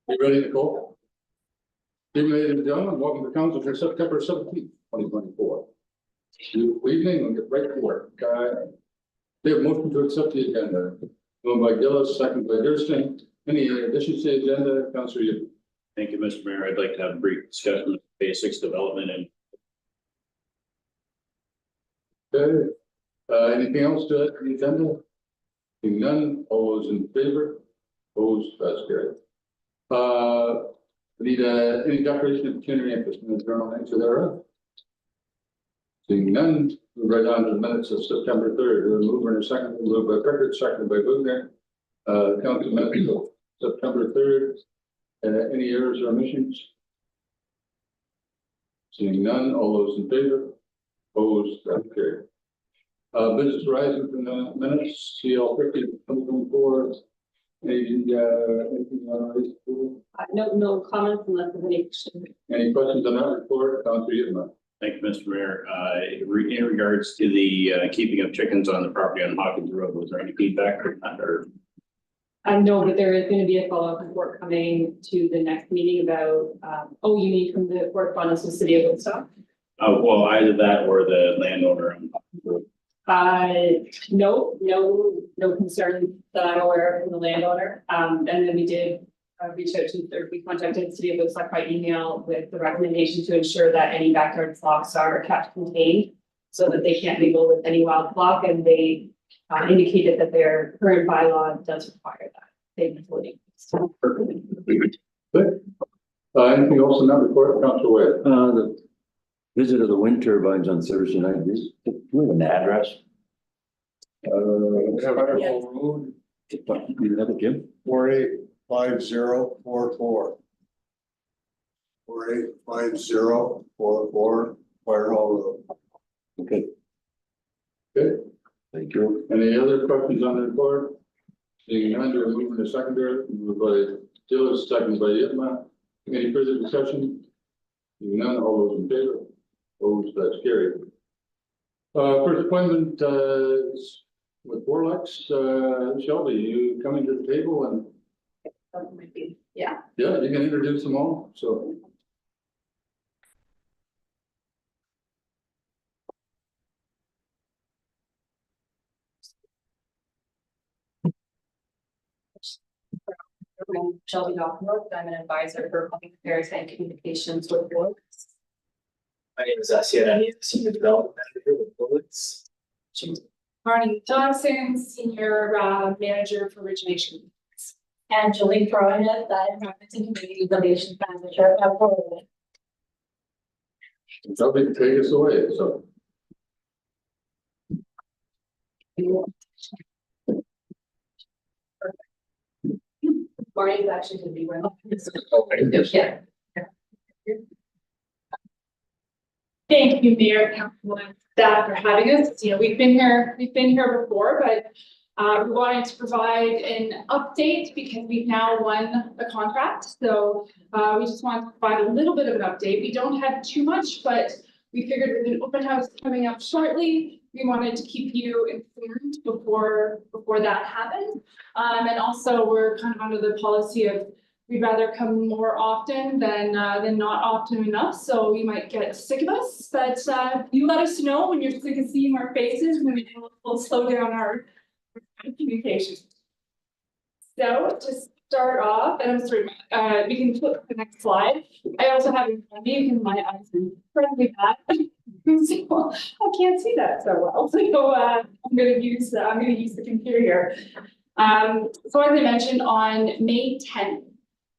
You ready to go? Ladies and gentlemen, welcome to council for September 17th, 2024. Good evening, we'll get right to work. They have motion to accept the agenda. Moved by Gillis, second by Durston. Any additions to the agenda, Councilor Yu? Thank you, Mr. Mayor. I'd like to have a brief discussion of phase 6 development and Okay. Anything else to add to the agenda? Seeing none, all those in favor? Opposed, that's carried. Need any declaration of pecuniary interest in the journal entry thereof? Seeing none, move right on to the minutes of September 3rd. Mover and a second, moved by Pickard, seconded by Bugner. Council minutes of September 3rd. Any errors or omissions? Seeing none, all those in favor? Opposed, that's carried. Business horizon from the minutes, CL 50, 2024. Anything you want to raise? No comments unless there's any questions. Any questions on that report? Councilor Yitman. thank you, Mr. Mayor. In regards to the keeping of chickens on the property on Hawkins Road, was there any feedback or not? Or No, but there is going to be a follow-up report coming to the next meeting about, you mean from the correspondence with the city of Woodstock? well, either that or the landowner on Hawkins Road. No concern that I'm aware of from the landowner. And then we did reach out to, we contacted the city of Woodstock by email with the recommendation to ensure that any backyard flocks are kept contained so that they can't mingle with any wild flock, and they indicated that their current bylaw does require that. They've fully. Good. Anything else in that report, Councilor Wade? The visit of the wind turbines on Thursday night, do we have an address? Road, You have it, Jim? 485044. 485044, Fire Hall Road. Okay, good. thank you. Any other questions on the report? Seeing none, we're moving to secondary, moved by Gillis, seconded by Yitman. Any further discussion? Seeing none, all those in favor? Opposed, that's carried. First appointment, is with Borlex, Shelby, you coming to the table and, Yeah. yeah, you can introduce them all, so. Shelby Dockworth, I'm an advisor for public affairs and communications with Borlex. My name is Asiya, I'm the Senior Development Manager with Bullets. Marnie Johnson, Senior Manager for Origination. And Julie Cronin, the Environment and Community Relations Manager at Borlex. Shelby, take us away, so. Marnie is actually going to be running. Yeah. Thank you, Mayor, Council, and staff for having us. You know, we've been here before, but we wanted to provide an update because we've now won a contract. So we just wanted to provide a little bit of an update. We don't have too much, but we figured with an open house coming up shortly, we wanted to keep you informed before that happened. And also we're kind of under the policy of we'd rather come more often than not often enough. So you might get sick of us, but you let us know when you're sick of seeing our faces, when we'll slow down our communication. So to start off, and I'm sorry, we can flip to the next slide. I also have in front of me, because my eyes are incredibly bad. So I can't see that so well. So I'm gonna use the computer here. So as I mentioned, on May 10th,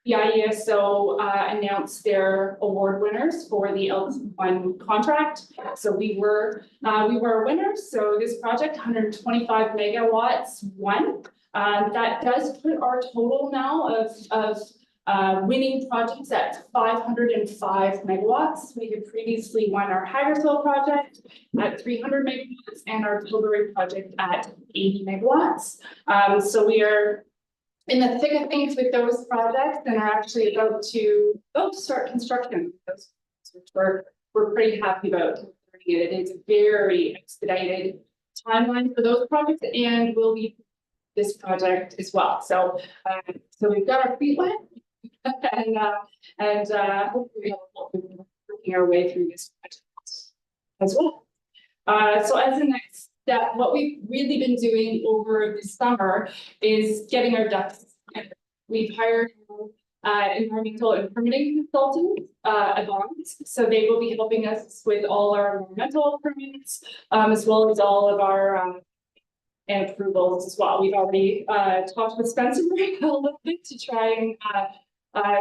the IESO announced their award winners for the LT1 contract. So we were winners. So this project, 125 megawatts won. That does put our total now of winning projects at 505 megawatts. We had previously won our Hagersville project at 300 megawatts and our Tilbury project at 80 megawatts. So we are in the thick of things with those projects and are actually about to start construction, which we're pretty happy about. It is a very expedited timeline for those projects and will be this project as well. So we've got our feet wet. Hopefully we'll be working our way through this project as well. So as the next step, what we've really been doing over the summer is getting our ducks in. We've hired environmental and permitting consultants, Avant, so they will be helping us with all our environmental permits, as well as all of our and approvals as well. We've already talked with Spencer a little bit to try and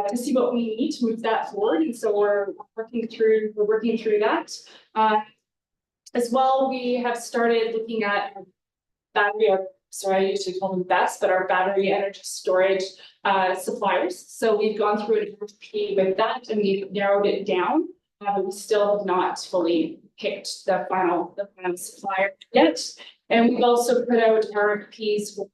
to see what we need to move that forward, and so we're working through that. As well, we have started looking at battery, or sorry, I usually call them BESS, but our battery energy storage suppliers. So we've gone through an RFP with that and we've narrowed it down, but we still have not fully picked the final supplier yet. And we've also put out RFPs for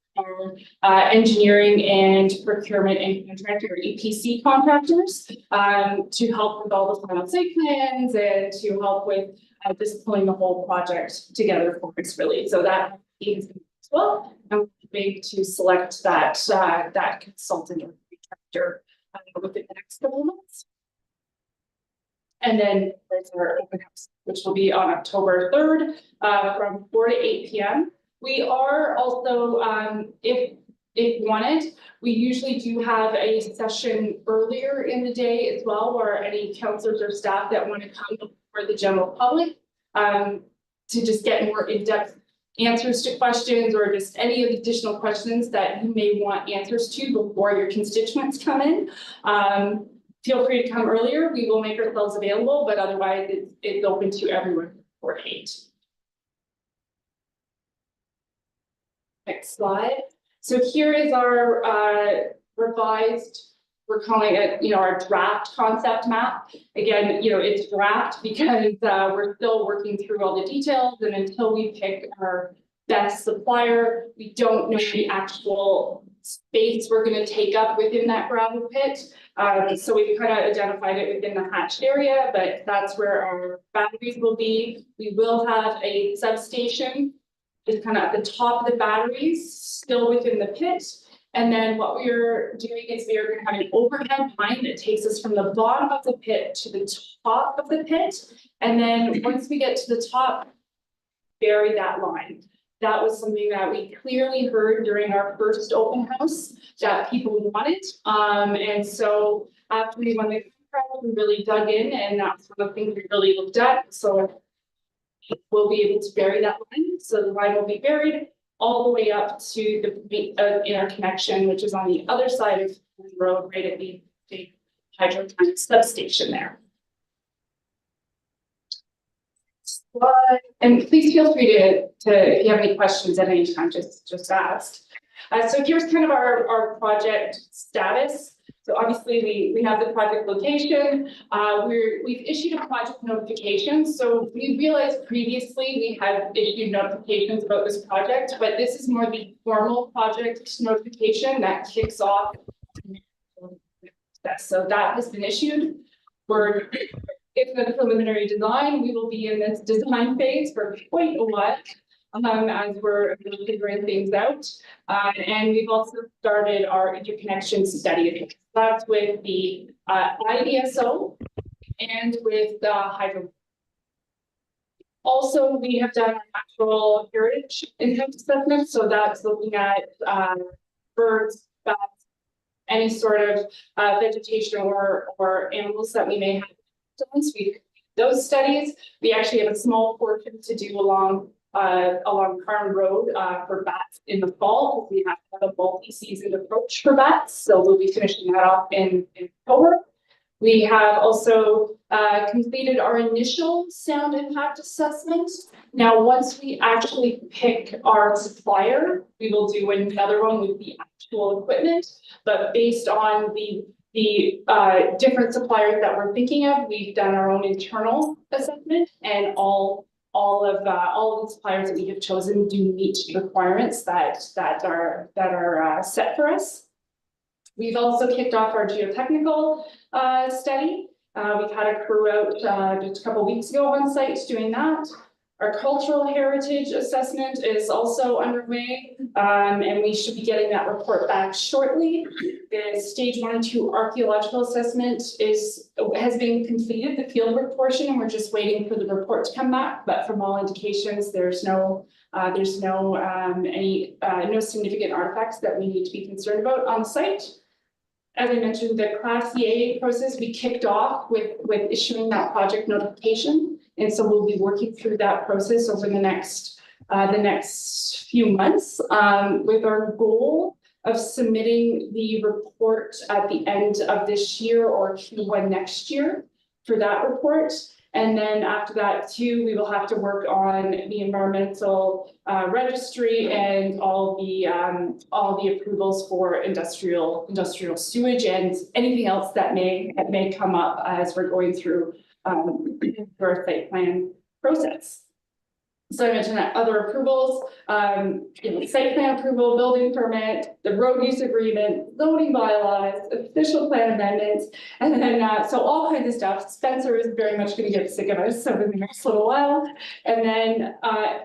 our engineering and procurement and contractor, or EPC contractors, to help with all the final site plans and to help with just pulling the whole project together for us, really. So that is as well. And we're hoping to select that consultant or contractor within the next couple of months. And then there's our open house, which will be on October 3rd, from 4 to 8 p.m. We are also, if wanted, we usually do have a session earlier in the day as well, where any counselors or staff that want to come for the general public, to just get more in-depth answers to questions, or just any additional questions that you may want answers to before your constituents come in. Feel free to come earlier. We will make ourselves available, but otherwise it's open to everyone for 8. Next slide. So here is our revised, we're calling it, our draft concept map. Again, it's draft because we're still working through all the details, and until we pick our best supplier, we don't know the actual space we're going to take up within that gravel pit. So we've kind of identified it within the hatched area, but that's where our batteries will be. We will have a substation just kind of at the top of the batteries, still within the pit. And then what we're doing is we are going to have an overhead line that takes us from the bottom of the pit to the top of the pit. And then once we get to the top, bury that line. That was something that we clearly heard during our first open house that people wanted. And so after we won the contract, we really dug in, and that's one of the things we really looked at. So we'll be able to bury that line. So the line will be buried all the way up to the point of interconnection, which is on the other side of the road, right at the hydro plant substation there. And please feel free to if you have any questions at any time, just ask. So here's kind of our project status. So obviously we have the project location. We've issued a project notification. So we realized previously we had issued notifications about this project, but this is more the formal project notification that kicks off. So that has been issued. We're in the preliminary design. We will be in this design phase for quite a while. As we're figuring things out. And we've also started our interconnection study. That's with the IESO and with the hydro. Also, we have done a natural heritage impact assessment. So that's looking at birds, bats, any sort of vegetation or animals that we may have. Those studies, we actually have a small portion to do along Carn Road for bats in the fall. We have a multi-season approach for bats, so we'll be finishing that off in October. We have also completed our initial sound impact assessment. Now, once we actually pick our supplier, we will do another one with the actual equipment, but based on the different suppliers that we're thinking of, we've done our own internal assessment, and all of the suppliers that we have chosen do meet requirements that are set for us. We've also kicked off our geotechnical study. We've had a crew out just a couple weeks ago on site doing that. Our cultural heritage assessment is also underway, and we should be getting that report back shortly. The stage 1 and 2 archaeological assessment has been completed, the fieldwork portion, and we're just waiting for the report to come back. But from all indications, there's no significant artifacts that we need to be concerned about on the site. As I mentioned, the Class EA process, we kicked off with issuing that project notification. And so we'll be working through that process over the next few months, with our goal of submitting the report at the end of this year or Q1 next year for that report. And then after that too, we will have to work on the environmental registry and all the approvals for industrial sewage and anything else that may come up as we're going through our site plan process. So I mentioned that other approvals, site plan approval, building permit, the road use agreement, zoning bylaws, official plan amendments, and then so all kinds of stuff. Spencer is very much going to get sick of us over the next little while. And then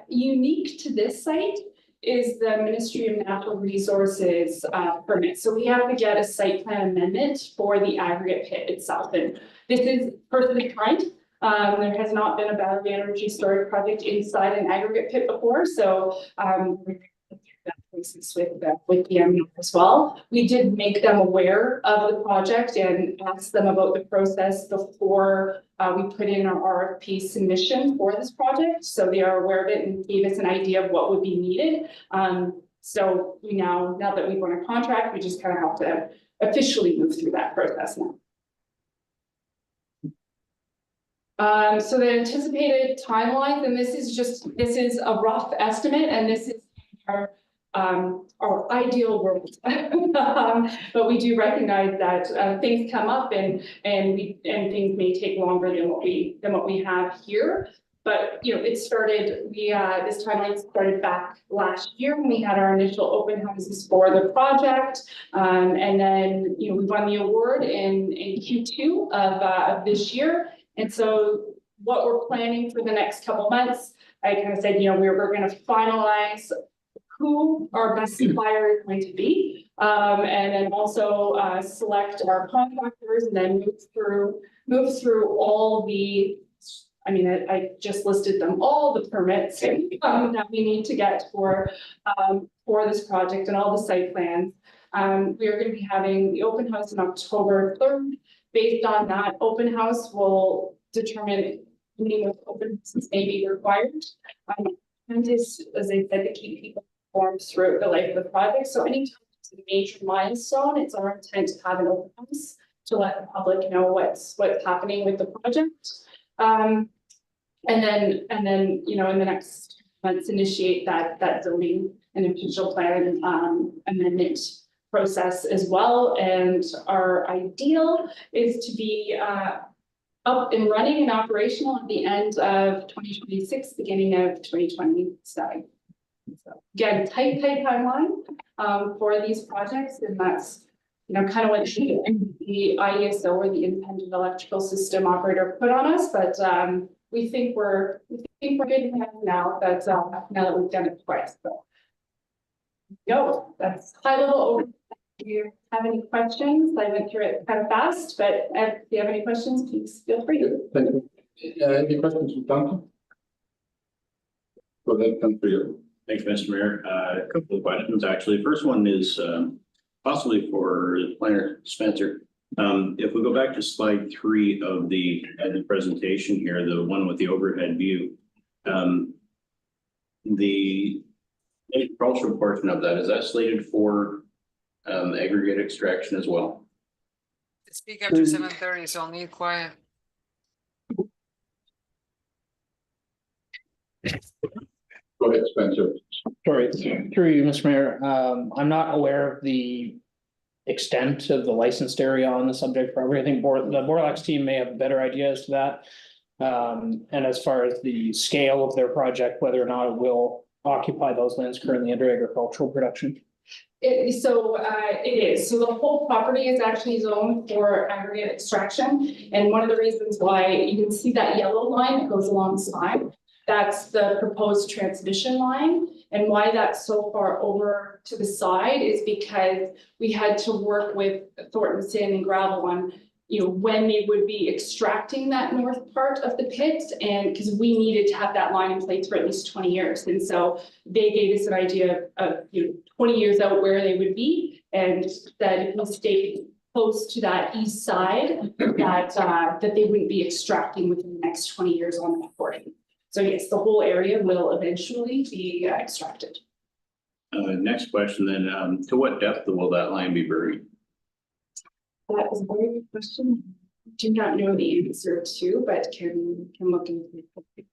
unique to this site is the Ministry of Natural Resources permit. So we have to get a site plan amendment for the aggregate pit itself, and this is first of its kind. There has not been a battery energy storage project inside an aggregate pit before, so we're that process with the as well. We did make them aware of the project and ask them about the process before we put in our RFP submission for this project, so they are aware of it and gave us an idea of what would be needed. So we now that we've won a contract, we just kind of have to officially move through that process now. So the anticipated timelines, and this is a rough estimate, and this is our ideal world. But we do recognize that things come up and things may take longer than what we have here. But it started. This timeline started back last year when we had our initial open houses for the project, and then we won the award in Q2 of this year. And so what we're planning for the next couple months, I kind of said, we're going to finalize who our best supplier is going to be, and then also select our contractors, and then move through all the, I just listed them, all the permits that we need to get for this project and all the site plans. We are going to be having the open house on October 3rd. Based on that open house, we'll determine how many of open houses may be required. And as I said, to keep people informed throughout the life of the project. So anytime it's a major milestone, it's our intent to have an open house to let the public know what's happening with the project. And then in the next months, initiate that zoning and official plan amendment process as well. And our ideal is to be up and running and operational at the end of 2026, beginning of 2027. So again, tight timeline for these projects, and that's kind of what the IESO or the Independent Electrical System Operator put on us. But we think we're good now that we've done it twice. So that's high level overview. Do you have any questions? I went through it kind of fast, but if you have any questions, please feel free. Thank you. Any questions from council? Go ahead, come for you. Thanks, Mr. Mayor. A couple of questions, actually. The first one is possibly for planner Spencer. If we go back to slide 3 of the presentation here, the one with the overhead view, the agricultural portion of that, is that slated for aggregate extraction as well? Speak after 7:30, so I'll need quiet. Go ahead, Spencer. Sorry, through you, Mr. Mayor. I'm not aware of the extent of the licensed area on the subject property. I think the Borlax team may have a better idea as to that. And as far as the scale of their project, whether or not it will occupy those lands currently under agricultural production. It is. So the whole property is actually zoned for aggregate extraction. And one of the reasons why you can see that yellow line that goes alongside, That's the proposed transmission line. And why that's so far over to the side is because we had to work with Thornton Sand and Gravel on, you know, when they would be extracting that north part of the pit, and because we needed to have that line in place for at least 20 years. And so they gave us an idea of, you know, 20 years out where they would be, and that if we stayed close to that east side, that they wouldn't be extracting within the next 20 years on that portion. So yes, the whole area will eventually be extracted. Next question then, to what depth will that line be buried? That is a very good question. Do not know the answer to, but can look into it.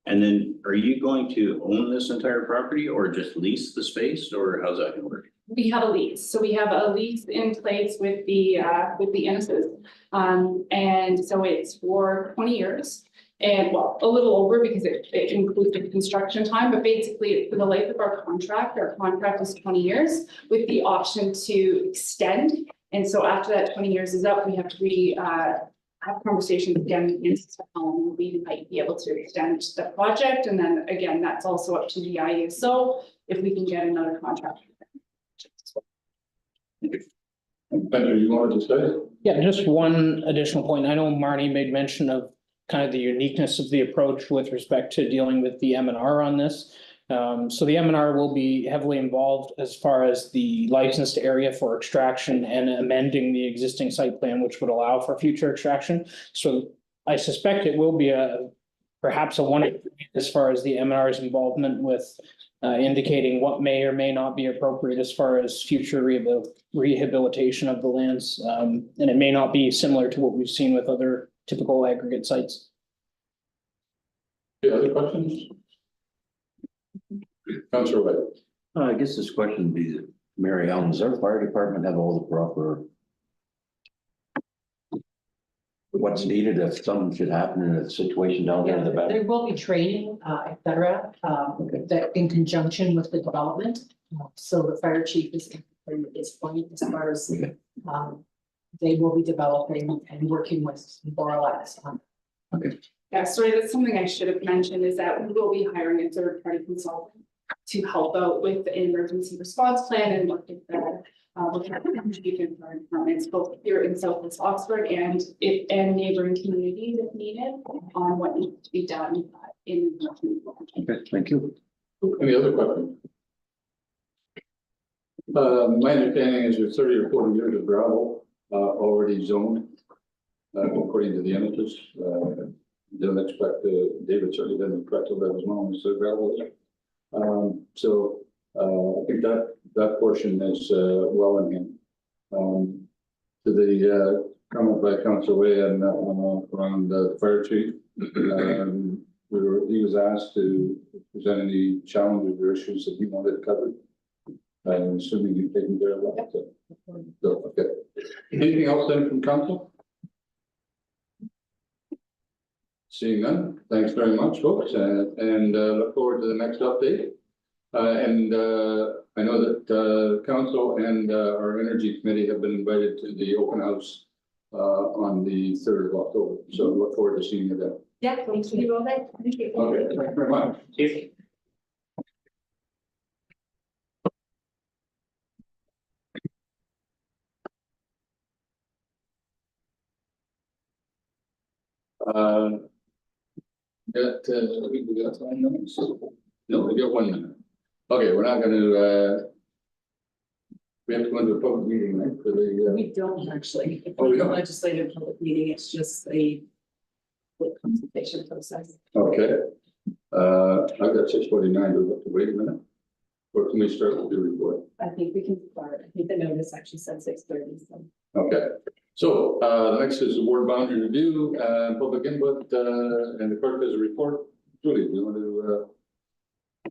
And then are you going to own this entire property or just lease the space, or how's that gonna work? We have a lease, so we have a lease in place with the Ennis's. And so it's for 20 years. And well, a little over because it includes the construction time, but basically for the life of our contract is 20 years with the option to extend. And so after that 20 years is up, we have to have conversations again with Ennis, we might be able to extend the project. And then again, that's also up to the IESO if we can get another contract. Spencer, you wanted to say? Yeah, just one additional point. I know Marnie made mention of kind of the uniqueness of the approach with respect to dealing with the M&R on this. So the M&R will be heavily involved as far as the licensed area for extraction and amending the existing site plan, which would allow for future extraction. So I suspect it will be perhaps a one as far as the M&R's involvement with indicating what may or may not be appropriate as far as future rehabilitation of the lands. And it may not be similar to what we've seen with other typical aggregate sites. Any other questions? Councillor White. I guess this question would be, Mary Ellen, does our fire department have all the proper what's needed if something should happen in a situation down there in the back? There will be training, et cetera, that in conjunction with the development. So the fire chief is going as far as, they will be developing and working with Boralex on. Okay. Yeah, sorry, that's something I should have mentioned is that we will be hiring a third party consultant to help out with the emergency response plan and look at the different fire departments, both here in Southwest Oxford and neighboring communities if needed on what needs to be done in the community. Okay, thank you. Any other questions? My understanding is there's 30 or 40 years of gravel already zoned, according to the entities. Don't expect, David certainly doesn't expect to live as long as the gravel is. So I think that portion is well in hand. To the comment by Councillor Way and around the fire chief, he was asked to present any challenges or issues that he wanted covered. I'm assuming you've taken care of that. So, okay. Anything else then from council? Seeing none, thanks very much, folks, and look forward to the next update. I know that council and our energy committee have been invited to the open house on the 3rd of October. So look forward to seeing you then. Yeah, thank you. Thank you. Okay, thank you very much. We got 9 minutes. No, we got 1 minute. Okay, we're not gonna, we have to go into a public meeting, right, for the, We don't actually. It's Oh, we not don't? a legislative public meeting, it's just a consultation process. okay. I've got 6:49, do we have to wait a minute? Or can we start with the report? I think we can start. I think the notice actually said 6:30, so. Okay, so, the next is the ward boundary review, public input, and the clerk has a report. Julie, do you want to,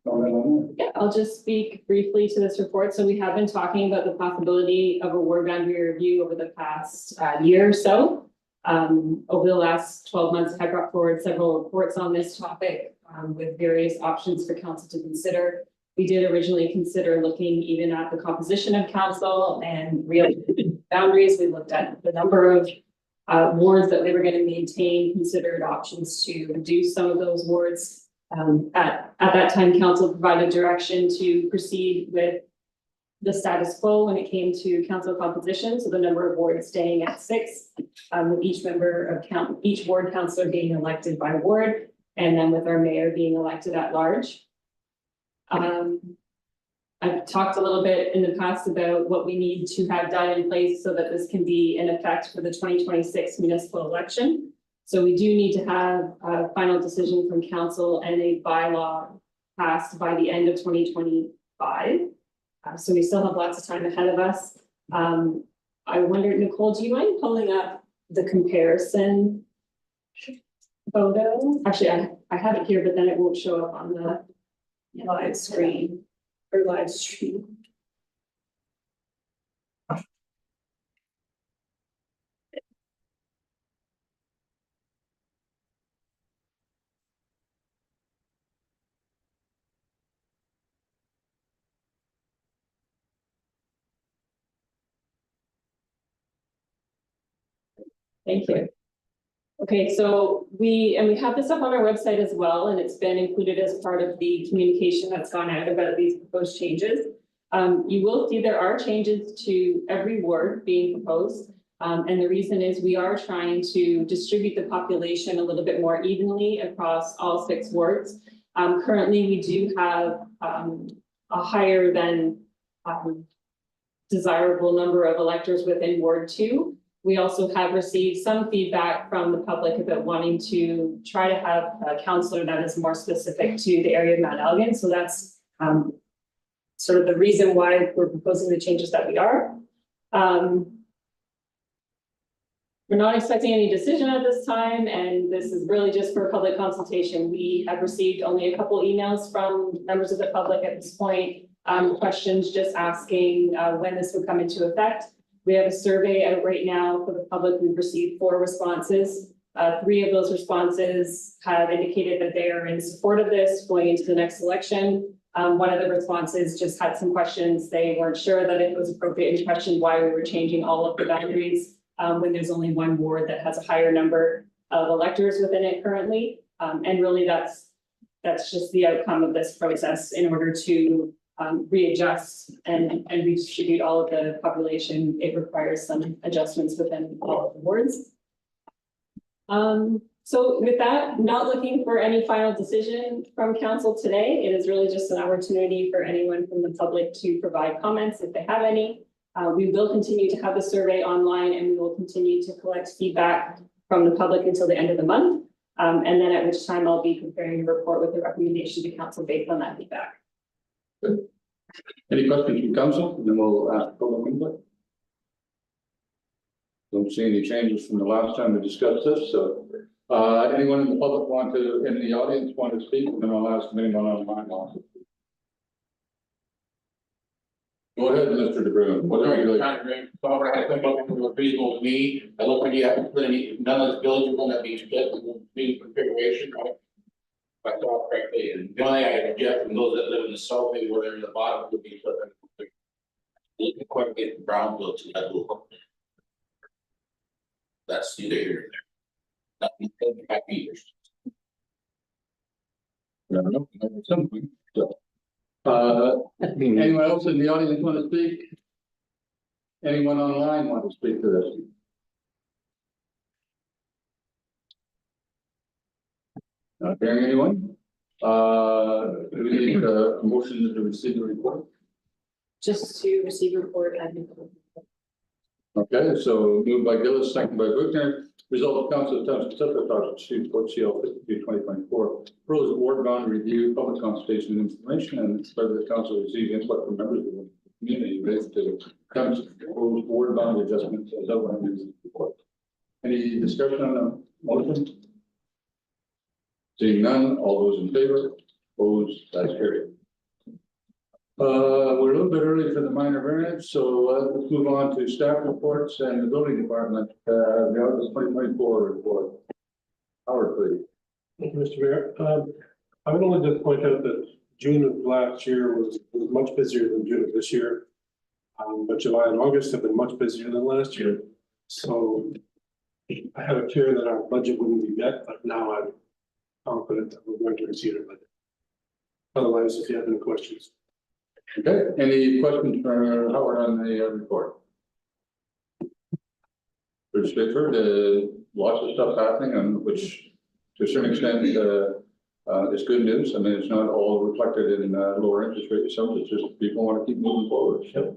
comment on Yeah, I'll just speak briefly to this report. So we have been talking about the possibility of a ward boundary review over the past year or so. Over the last 12 months, I brought forward several reports on this topic with various options for council to consider. We did originally consider looking even at the composition of council and real boundaries. We looked at the number of wards that they were gonna maintain, considered options to reduce some of those wards. At that time, council provided direction to proceed with the status quo when it came to council composition, so the number of wards staying at 6. With each ward councillor being elected by ward, and then with our mayor being elected at large. I've talked a little bit in the past about what we need to have done in place so that this can be in effect for the 2026 municipal election. So we do need to have a final decision from council and a bylaw passed by the end of 2025. So we still have lots of time ahead of us. I wondered, Nicole, do you mind pulling up the comparison photo? Actually, I have it here, but then it won't show up on the live screen or live stream. Thank you. Okay, so we have this up on our website as well, and it's been included as part of the communication that's gone out about these proposed changes. You will see there are changes to every ward being proposed. And the reason is we are trying to distribute the population a little bit more evenly across all 6 wards. Currently, we do have a higher than desirable number of electors within Ward 2. We also have received some feedback from the public about wanting to try to have a councillor that is more specific to the area of Mount Elgin. So that's sort of the reason why we're proposing the changes that we are. We're not expecting any decision at this time, and this is really just for public consultation. We have received only a couple emails from members of the public at this point, questions just asking when this would come into effect. We have a survey out right now for the public. We've received 4 responses. 3 of those responses have indicated that they are in support of this going into the next election. One of the responses just had some questions. They weren't sure that it was appropriate to question why we were changing all of the boundaries when there's only 1 ward that has a higher number of electors within it currently. And really that's just the outcome of this process in order to readjust and redistribute all of the population. It requires some adjustments within all of the wards. So with that, not looking for any final decision from council today. It is really just an opportunity for anyone from the public to provide comments if they have any. We will continue to have the survey online, and we will continue to collect feedback from the public until the end of the month. And then at which time I'll be preparing a report with a recommendation to council based on that feedback. Good. Any questions from council? And then we'll ask public input. Don't see any changes from the last time we discussed this, so anyone in the public in the audience want to speak, and then I'll ask anyone online wants to speak. Go ahead, Mr. DeBruin. Whatever you like. However, I think it was reasonable to me. I look like you have none of the buildings are gonna be split in the configuration, right? If I saw correctly, and the only thing I can get from those that live in the south, maybe where they're in the bottom would be split. You can quite get from Brownfield to that little. That's neither here nor there. Nothing 5 meters. Something. So, anyone else in the audience want to speak? Anyone online want to speak to this? Not hearing anyone? Do we need a motion to receive the report? Just to receive a report and. Okay, so moved by Gillis, second by Brookner. Result of council of Township of Suffolk, Street, Port CL 52/2024. Proposed ward bound review, public consultation and information, and whether the council receive input from members of the community related to council proposed ward bound adjustments as outlined in the report. Any discussion on the motion? Seeing none, all those in favor, opposed, that's carried. We're a little bit early for the minor variance, so let's move on to staff reports and the building department, the August 2024 report. Howard, please. Thank you, Mr. Mayor. I would only just point out that June of last year was much busier than June of this year. But July and August have been much busier than last year. So I had a fear that our budget wouldn't be met, but now I'm confident that we're going to exceed our budget. Otherwise, if you have any questions. Okay, any questions for Howard on the report? Pretty straightforward, lots of stuff happening, and which to a certain extent, is good news. I mean, it's not all reflected in lower interest rate assumptions, it's just people want to keep moving forward. So,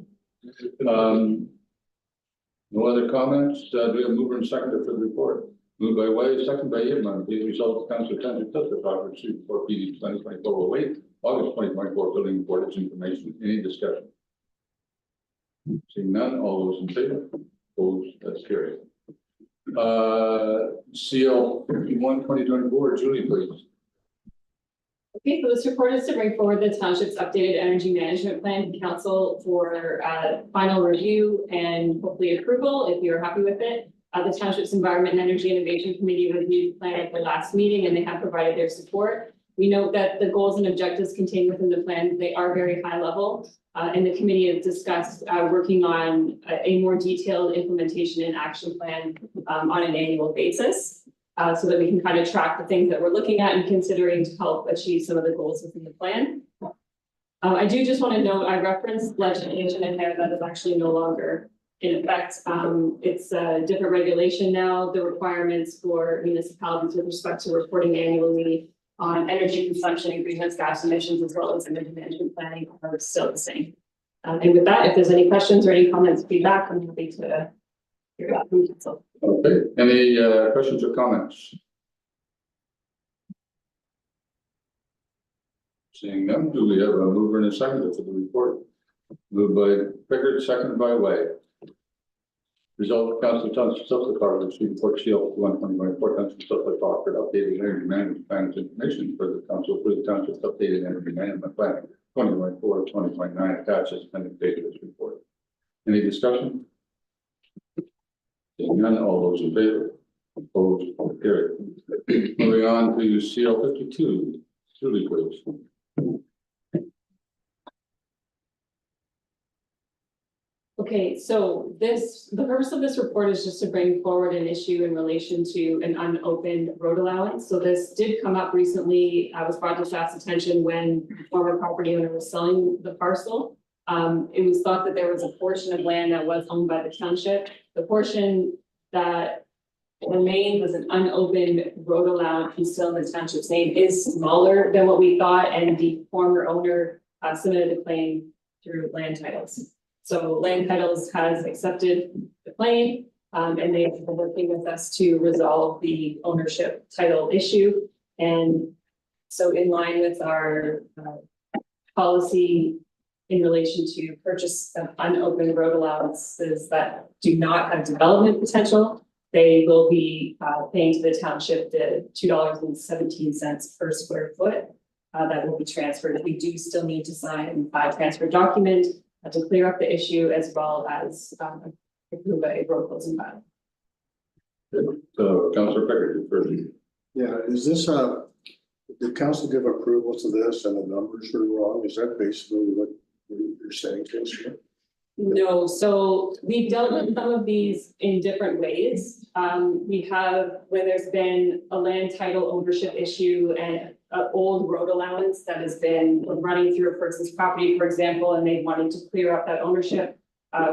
no other comments? Do we have a mover and seconder for the report? Moved by Way, second by Yvonne. These results of Council Townsend Cluster Talk received for PD 2024-08, August 2024 building report is information. Any discussion? Seeing none, all those in favor? Opposed? That's carried. CL 51 2024, Julie, please. Okay, so this report is to bring forward the township's updated energy management plan to council for final review and hopefully approval if you're happy with it. The township's Environment and Energy Innovation Committee reviewed the plan at the last meeting and they have provided their support. We note that the goals and objectives contained within the plan, they are very high level. And the committee has discussed working on a more detailed implementation and action plan on an annual basis. So that we can kind of track the things that we're looking at and considering to help achieve some of the goals within the plan. I do just want to note, I referenced legislation in there that is actually no longer in effect. It's a different regulation now. The requirements for municipalities with respect to reporting annually on energy consumption and greenhouse gas emissions, as well as energy management planning, are still the same. And with that, if there's any questions or any comments, feedback, I'm happy to hear that from council. Okay, any questions or comments? Seeing none, do we have a mover and a seconder for the report? Moved by Pickard, seconded by Way. Result of Council Townsend Suffolk received report CL 124 Townsend Suffolk offered updated energy management plan information for the council for the township's updated energy management plan 2024-2029 attached as appendix A to this report. Any discussion? Seeing none, all those in favor? Opposed? Carried. Moving on to CL 52. Julie, please. Okay, so the purpose of this report is just to bring forward an issue in relation to an unopened road allowance. So this did come up recently. I was brought to staff's attention when the former property owner was selling the parcel. It was thought that there was a portion of land that was owned by the township. The portion that remained was an unopened road allowance and still in the township's name is smaller than what we thought, and the former owner submitted a claim through land titles. So land titles has accepted the claim, and they've been working with us to resolve the ownership title issue. And so in line with our policy in relation to purchase of unopened road allowances that do not have development potential, they will be paying to the township the $2.17 per square foot that will be transferred. We do still need to sign a transfer document to clear up the issue, as well as approve a road closing file. So Councilor Pickard, first. Yeah, is this did council give approval to this and the numbers are wrong? Is that basically what you're saying, Councilor? No, so we've dealt with some of these in different ways. We have, when there's been a land title ownership issue and an old road allowance that has been running through a person's property, for example, and they wanted to clear up that ownership,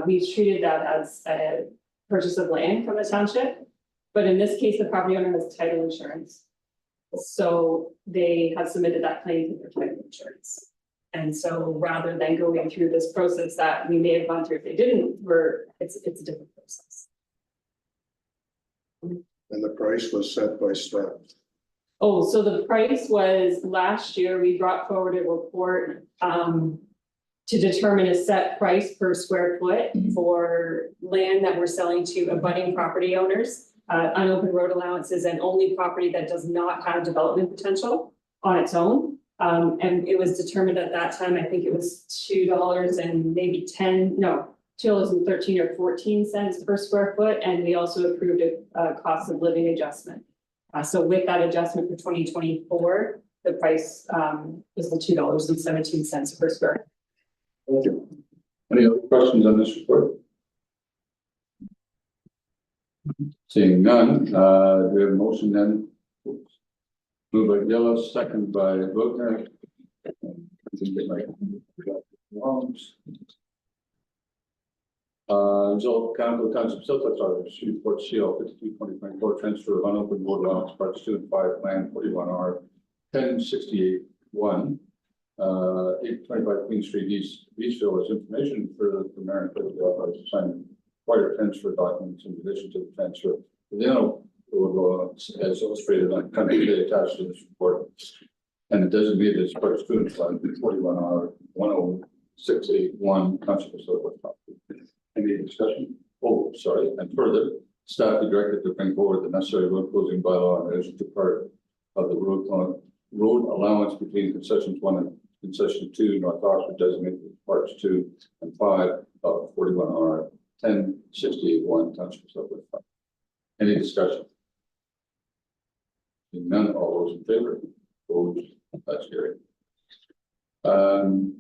we've treated that as a purchase of land from the township. But in this case, the property owner has title insurance. So they have submitted that claim to their title insurance. And so rather than going through this process that we may have gone through if they didn't, it's a different process. And the price was set by staff. Oh, so the price was last year, we brought forward a report to determine a set price per square foot for land that we're selling to abutting property owners, unopened road allowances, and only property that does not have development potential on its own. And it was determined at that time, I think it was $2 and maybe $2.13 or 14 cents per square foot. And we also approved a cost of living adjustment. So with that adjustment for 2024, the price was the $2.17 per square. Thank you. Any other questions on this report? Seeing none, we have a motion then. Moved by Gillis, second by Bogner. Result, Council Township Silver Star, Shreveport CL 52-2024 transfer of unopened road allowance parts 2 and 5, plan 41R 1068-1. 825 Queen Street East, Beachville, as information for the mayor and clerk of the office to sign required transfer documents in addition to the transfer. Then will go as illustrated on country day attached to this report. And the designated as part of student fund 41R 10681 Township of Silver. Any discussion? Oh, sorry, and further, staff be directed to bring forward the necessary road closing bylaw in relation to part of the road allowance between concessions 1 and concession 2, North Oxford designated parts 2 and 5 of 41R 1068-1 Township of Silver. Any discussion? Seeing none, all those in favor? Opposed? That's carried. So,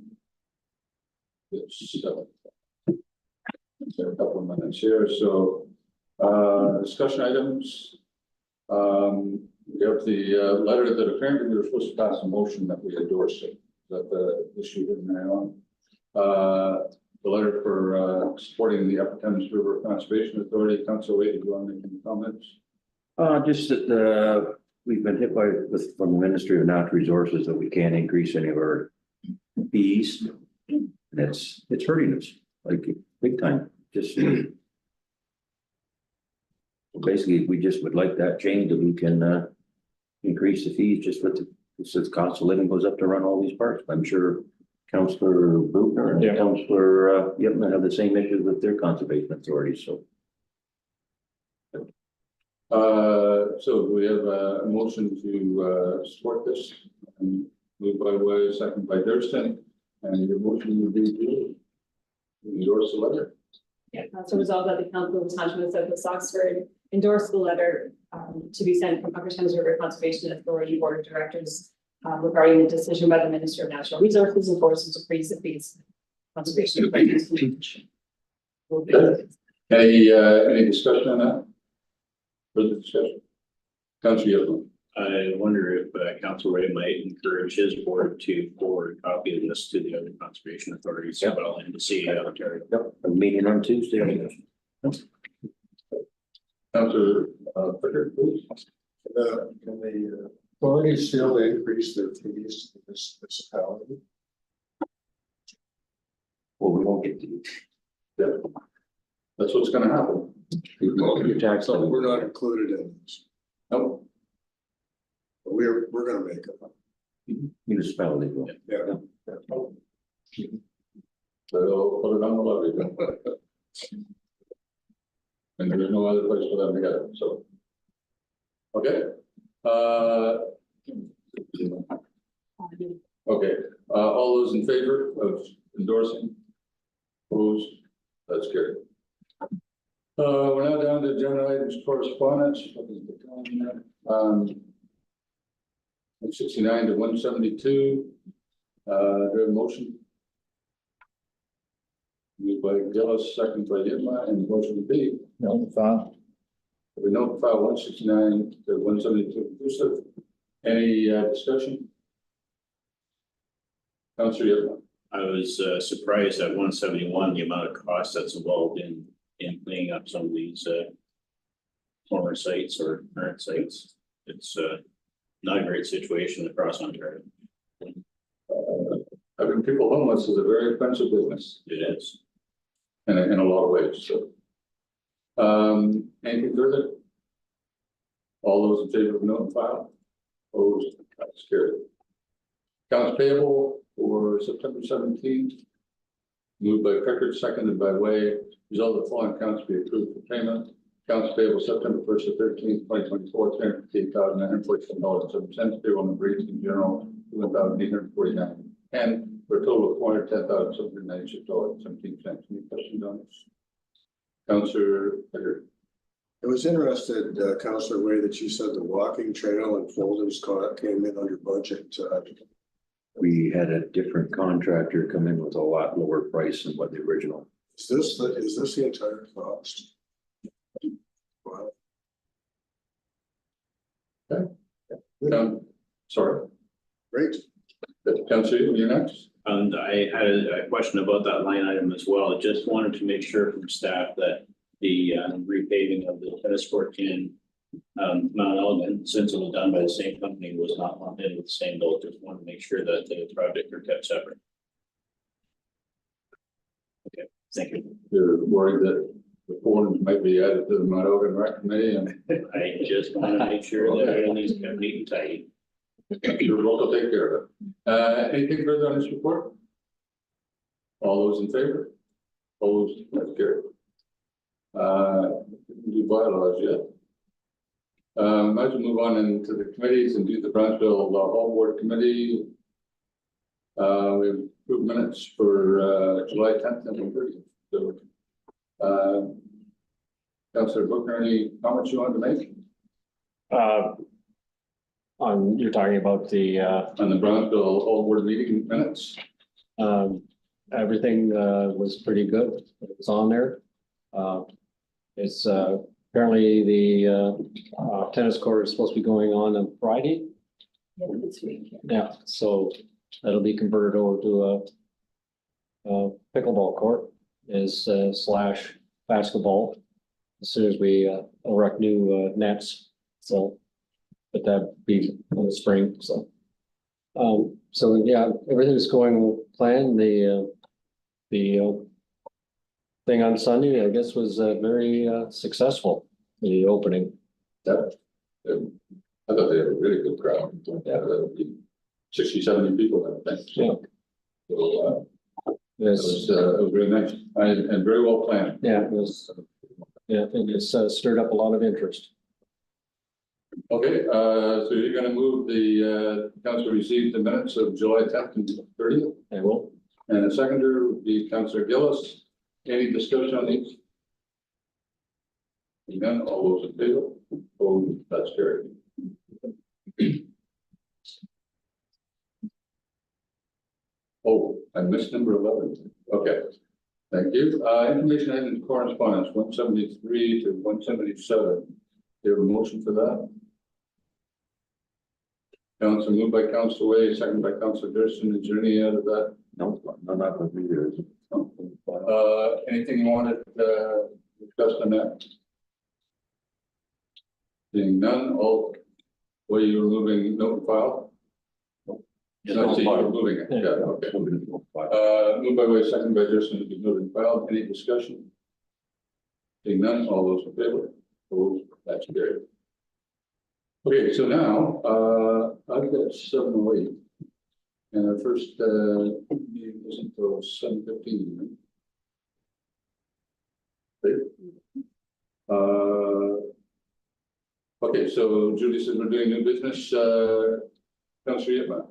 a couple of minutes here, so discussion items. We have the letter that apparently we were supposed to pass a motion that we endorse it. That the issue in there on the letter for supporting the Upper Thames River Conservation Authority. Council Wade, do you want to make any comments? Just that, we've been hit from the Ministry of Natural Resources that we can't increase any of our fees. And it's hurting us, like, big time, just. Basically, we just would like that change that we can, increase the fees just with the cost of living goes up to run all these parks. I'm sure Councillor Buchner and Councillor, Yipman have the same issues with their conservation authorities, so. So we have a motion to support this, and moved by Way, second by Durston, and your motion would be to endorse the letter. Yeah, that's a result that the Council of the Township of Southwest Oxford endorsed the letter to be sent from Upper Thames River Conservation Authority Board of Directors regarding the decision by the Minister of Natural Resources and Forests to freeze the fees. Conservation. Any discussion on that? Further discussion? Councillor Yipman. I wonder if Council Ray might encourage his board to forward a copy of this to the other conservation authorities, as well, and to see Ontario. Yep, a meeting on Tuesday. Councillor Fricker, please. Can the authority still increase their fees to this municipality? Well, we won't get to. Yeah. That's what's gonna happen. Your tax So levy. we're not included in this. Nope. But we're gonna make it. Municipality will. Yeah. So they'll put it on the levy. And there's no other place for them to get it, so. Okay. Okay, all those in favor of endorsing? Opposed? That's carried. We're now down to agenda items, correspondence. 169 to 172. Do we have a motion? Moved by Gillis, second by Yitma, and the motion would be. No, file. We note file 169 to 172 inclusive. Any discussion? Councillor Yitma. I was surprised at 171, the amount of cost that's involved in cleaning up some of these former sites or current sites. It's not a great situation across Ontario. Having people homeless is a very expensive business. It is. In a lot of ways, so. Anything further? All those in favor of note and file? Opposed? That's carried. Accounts payable for September 17th. Moved by Pickard, seconded by Way. Result of the following accounts be approved for payment. Accounts payable September 1st to 13th, 2024, $358,947.07. Payroll number 18 general, $1,849. And for a total of $410,796.17. Any questions on this? Councillor Pickard. I was interested, Councillor Way, that you said the walking trail and folders came in under budget. We had a different contractor come in with a lot lower price than what the original. Is this the entire cost? Wow. Sorry, Great. Councilor, you're next. And I had a question about that line item as well. Just wanted to make sure from staff that the repaving of the tennis court in Mount Elgin, since it was done by the same company, was not lumped in with the same bill. Just wanted to make sure that the project are kept separate. Okay, thank you. You're worried that the forms might be added to the Mount Elgin Rec Committee and I just want to make sure that everything's kept neat and tidy. your local take care of it. Anything further on this report? All those in favor? Opposed, that's carried. Do bylaws yet? Might as well move on into the committees and do the Brownsville Hall Board Committee. We have approved minutes for July 10th and 30th. So, Councilor Booker, any comments you want to make You're talking about the, on the Brownsville Hall Board meeting minutes? everything, was pretty good. It was on there. It's, apparently the, tennis court is supposed to be going on Friday. This week. Yeah, so that'll be converted over to a pickleball court is, slash basketball. As soon as we, erect new, nets, so. But that'd be in the spring, so. So yeah, everything's going planned. The thing on Sunday, I guess, was, very, successful, the opening. That, I thought they had a really good crowd. Yeah, 60, 70 people, I think. Yeah. So, Yes, it was really nice and very well planned. yeah, it was, yeah, it just, stirred up a lot of interest. Okay, so you're gonna move the, council received the minutes of July 10th and 30th, I will. and the seconder would be Councilor Gillis. Any discussion on these? None, all those in favor? Oh, that's carried. Oh, I missed number 11. Okay, thank you. Information items correspondence, 173 to 177. Do you have a motion for that? Council moved by Council Way, second by Council Gerson. Is there any out of that? No, not with me, there isn't. Anything you wanted, discussed on that? Seeing none, all, were you removing note file? No, see, you're moving it, yeah, okay. Moved by Way, second by Gerson to be moving file. Any discussion? Seeing none, all those in favor? Opposed, that's carried. Okay, so now, I've got 7:08. And our first, meeting isn't until 7:15. Okay, so Julie says we're doing new business, Councilor Yitma.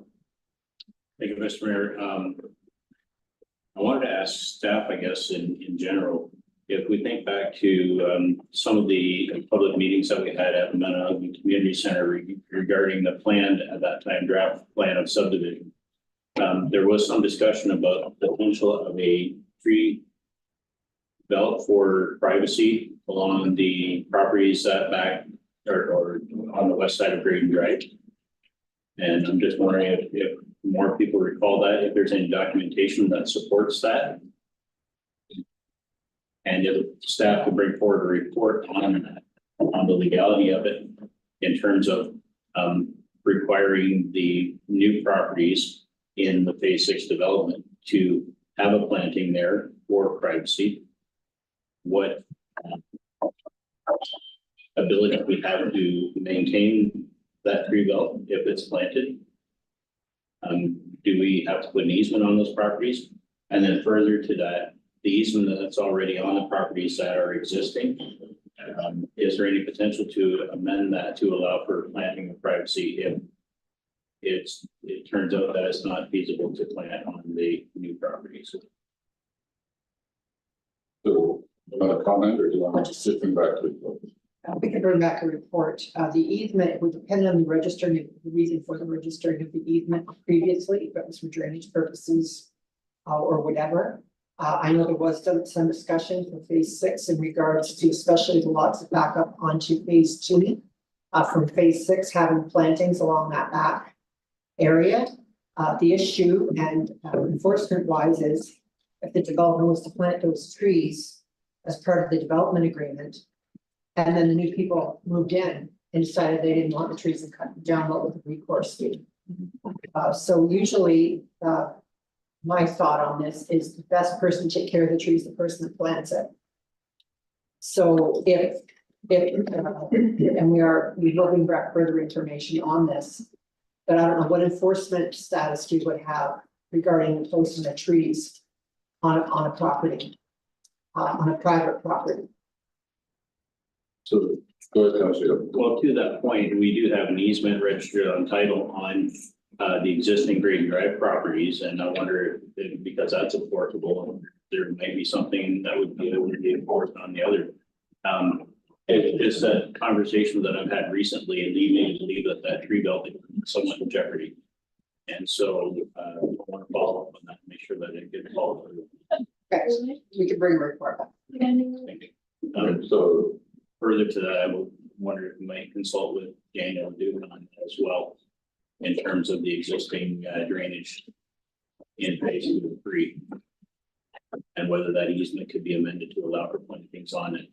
Thank you, Mr. Mayor. I wanted to ask staff, I guess, in general, if we think back to some of the public meetings that we had at the Mount Elgin Community Center regarding the planned, at that time, draft plan of subdivision. There was some discussion about the potential of a tree belt for privacy along the properties that back or on the west side of Graydon Drive. And I'm just wondering if more people recall that, if there's any documentation that supports that. And if staff could bring forward a report on the legality of it in terms of requiring the new properties in the phase 6 development to have a planting there for privacy. What ability we have to maintain that tree belt if it's planted? Do we have to put an easement on those properties? And then further to that, the easement that's already on the properties that are existing, is there any potential to amend that to allow for planting of privacy if it turns out that it's not feasible to plant on the new properties? So, you want to comment or do you want to sit back to it? We can bring back a report. The easement would depend on the registering, the reason for the registering of the easement previously, if it was for drainage purposes or whatever. I know there was some discussion for phase 6 in regards to especially the lots that back up onto phase 2. from phase 6, having plantings along that back area. The issue and enforcement wise is if the developer was to plant those trees as part of the development agreement, and then the new people moved in and decided they didn't want the trees and cut them down, what would the recourse be? So usually, my thought on this is the best person to take care of the trees, the person that plants it. So if, and we're looking for further information on this, but I don't know what enforcement status we would have regarding placing the trees on a property, on a private property. So, go ahead, Councilor. Well, to that point, we do have an easement registered on title on the existing Graydon Drive properties, and I wonder if, because that's enforceable, there may be something that would be able to be enforced on the other. It's a conversation that I've had recently and lead me to believe that that tree belt is somewhat in jeopardy. And so I want to follow up on that, make sure that it gets followed through. Okay, we can bring a report back. Thank you. So, Further to that, I would wonder if we might consult with Daniel Duke on that as well, in terms of the existing drainage in phase 2 and 3. And whether that easement could be amended to allow for putting things on it.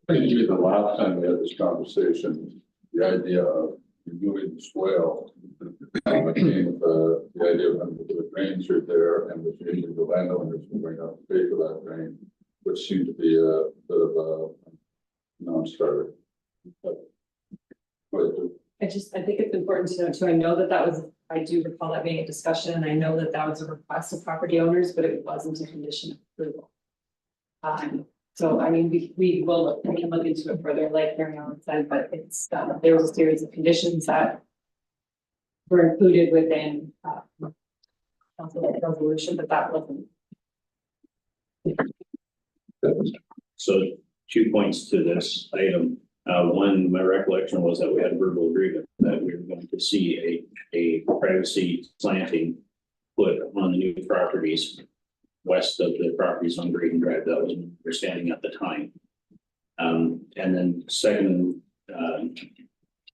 I think you the last time we had this conversation, the idea of removing the swale. Came with the idea of having to put a drain through there and with usually the landowners were going to have to pay for that drain, which seemed to be a bit of a non-starter. But I think it's important to know too, I know that was, I do recall that being a discussion, and I know that was a request of property owners, but it wasn't a condition of approval. So I mean, we can look into it further, like Mary Ellen said, but it's, there was a series of conditions that were included within, council resolution, but that wasn't. So 2 points to this item. One, my recollection was that we had a verbal agreement that we were going to see a privacy planting put on the new properties west of the properties on Graydon Drive. That was my understanding at the time. And then second,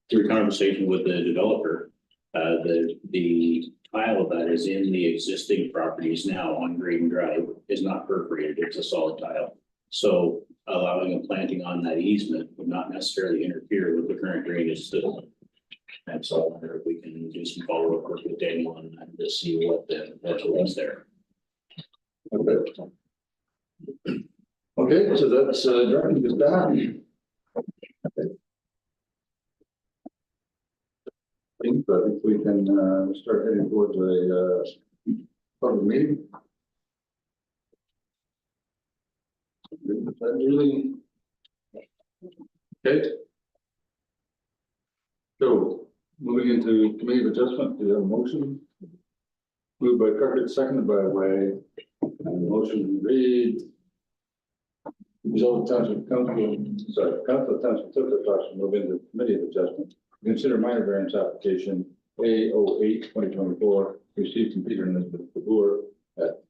through conversation with the developer, the tile that is in the existing properties now on Graydon Drive is not perforated, it's a solid tile. So allowing a planting on that easement would not necessarily interfere with the current drainage system. And so I wonder if we can do some follow-up work with Daniel on that to see what the potential is there. okay. Okay, so that's drainage is done. Okay. I think we can start heading towards a public meeting. Really? Okay. So moving into committee of adjustment, do you have a motion? Moved by Carter, seconded by Way, and the motion read. Result of Township Council of Township Clerk to move into committee of adjustment. Consider minor variance application A08-2024 received from Peter and Elizabeth DeBoer at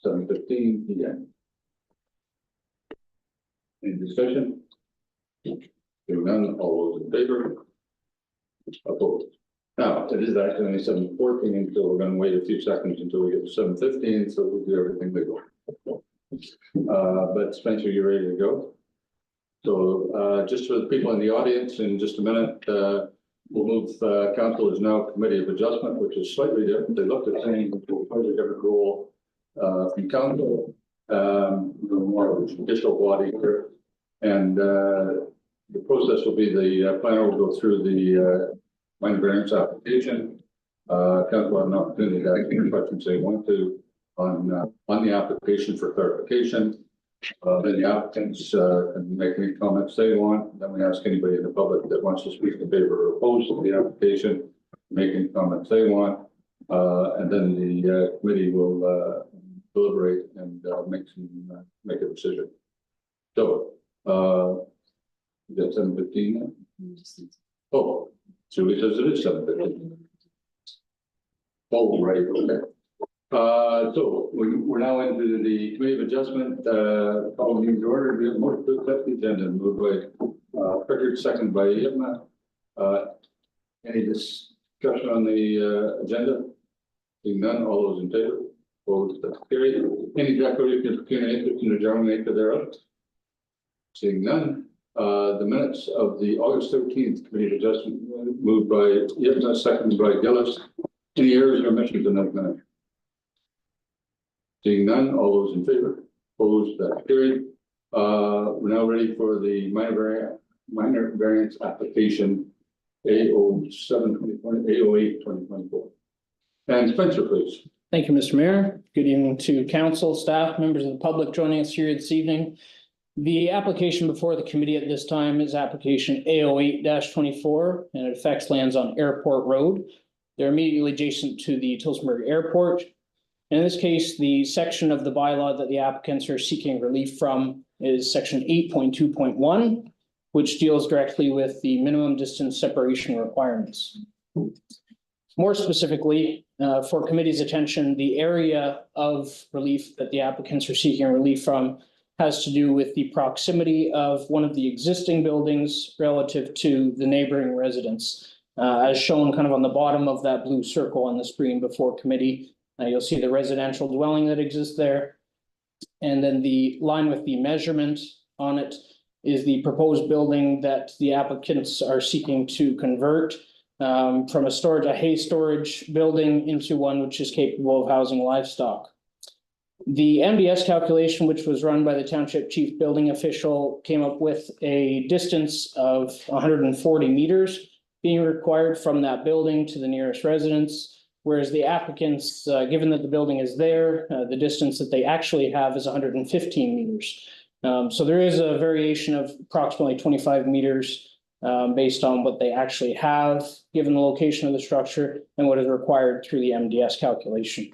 7:15 p.m. Any discussion? Hearing none, all those in favor? Opposed? Now, it is actually only 7:14, so we're gonna wait a few seconds until we get to 7:15, so we'll do everything legal. But Spencer, you ready to go? So, just for the people in the audience, in just a minute, we'll move, council is now committee of adjustment, which is slightly different. They looked at saying quite a different role, from council, more of a judicial body here. And, the process will be the planner will go through the, minor variance application. Council will have an opportunity to ask any questions they want to on the application for clarification. Then the applicants can make any comments they want. Then we ask anybody in the public that wants to speak in favor or opposed to the application, make any comments they want. And then the committee will deliberate and make a decision. So, is that 7:15? Oh, Julie says it is 7:15. Oh, right, okay. So we're now into the committee of adjustment, call meeting to order. We have motion to accept the agenda moved by, Pritchard, second by Yitma. Any discussion on the, agenda? Seeing none, all those in favor? Opposed, that's carried. Any declaration of community interest in the general nature thereof? Seeing none, the minutes of the August 13th committee of adjustment moved by Yitma, seconded by Gillis. Any errors or omissions in that minute? Seeing none, all those in favor? Opposed, that's carried. We're now ready for the minor variance application A07 2020, A08 2024. And Spencer, please. Thank you, Mr. Mayor. Good evening to council, staff, members of the public joining us here this evening. The application before the committee at this time is application A08-24, and it affects lands on Airport Road. They're immediately adjacent to the Tillsonburg Airport. In this case, the section of the bylaw that the applicants are seeking relief from is section 8.2.1, which deals directly with the minimum distance separation requirements. More specifically, for committee's attention, the area of relief that the applicants are seeking relief from has to do with the proximity of one of the existing buildings relative to the neighboring residence. As shown kind of on the bottom of that blue circle on the screen before committee, you'll see the residential dwelling that exists there. And then the line with the measurement on it is the proposed building that the applicants are seeking to convert from a hay storage building into one which is capable of housing livestock. The MDS calculation, which was run by the township chief building official, came up with a distance of 140 meters being required from that building to the nearest residence, whereas the applicants, given that the building is there, the distance that they actually have is 115 meters. So there is a variation of approximately 25 meters based on what they actually have, given the location of the structure and what is required through the MDS calculation.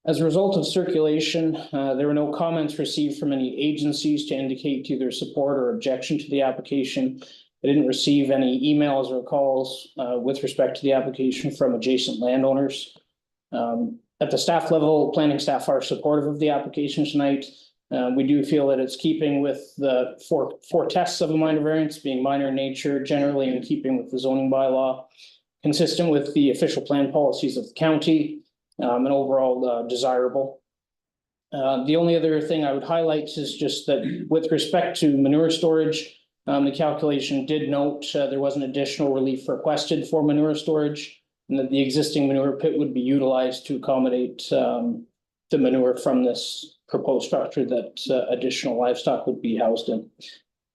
As a result of circulation, there were no comments received from any agencies to indicate either support or objection to the application. I didn't receive any emails or calls with respect to the application from adjacent landowners. At the staff level, planning staff are supportive of the application tonight. We do feel that it's keeping with the four tests of a minor variance, being minor in nature, generally in keeping with the zoning bylaw, consistent with the official plan policies of the county, and overall desirable. The only other thing I would highlight is just that with respect to manure storage, the calculation did note there was an additional relief requested for manure storage, and that the existing manure pit would be utilized to accommodate the manure from this proposed structure that additional livestock would be housed in.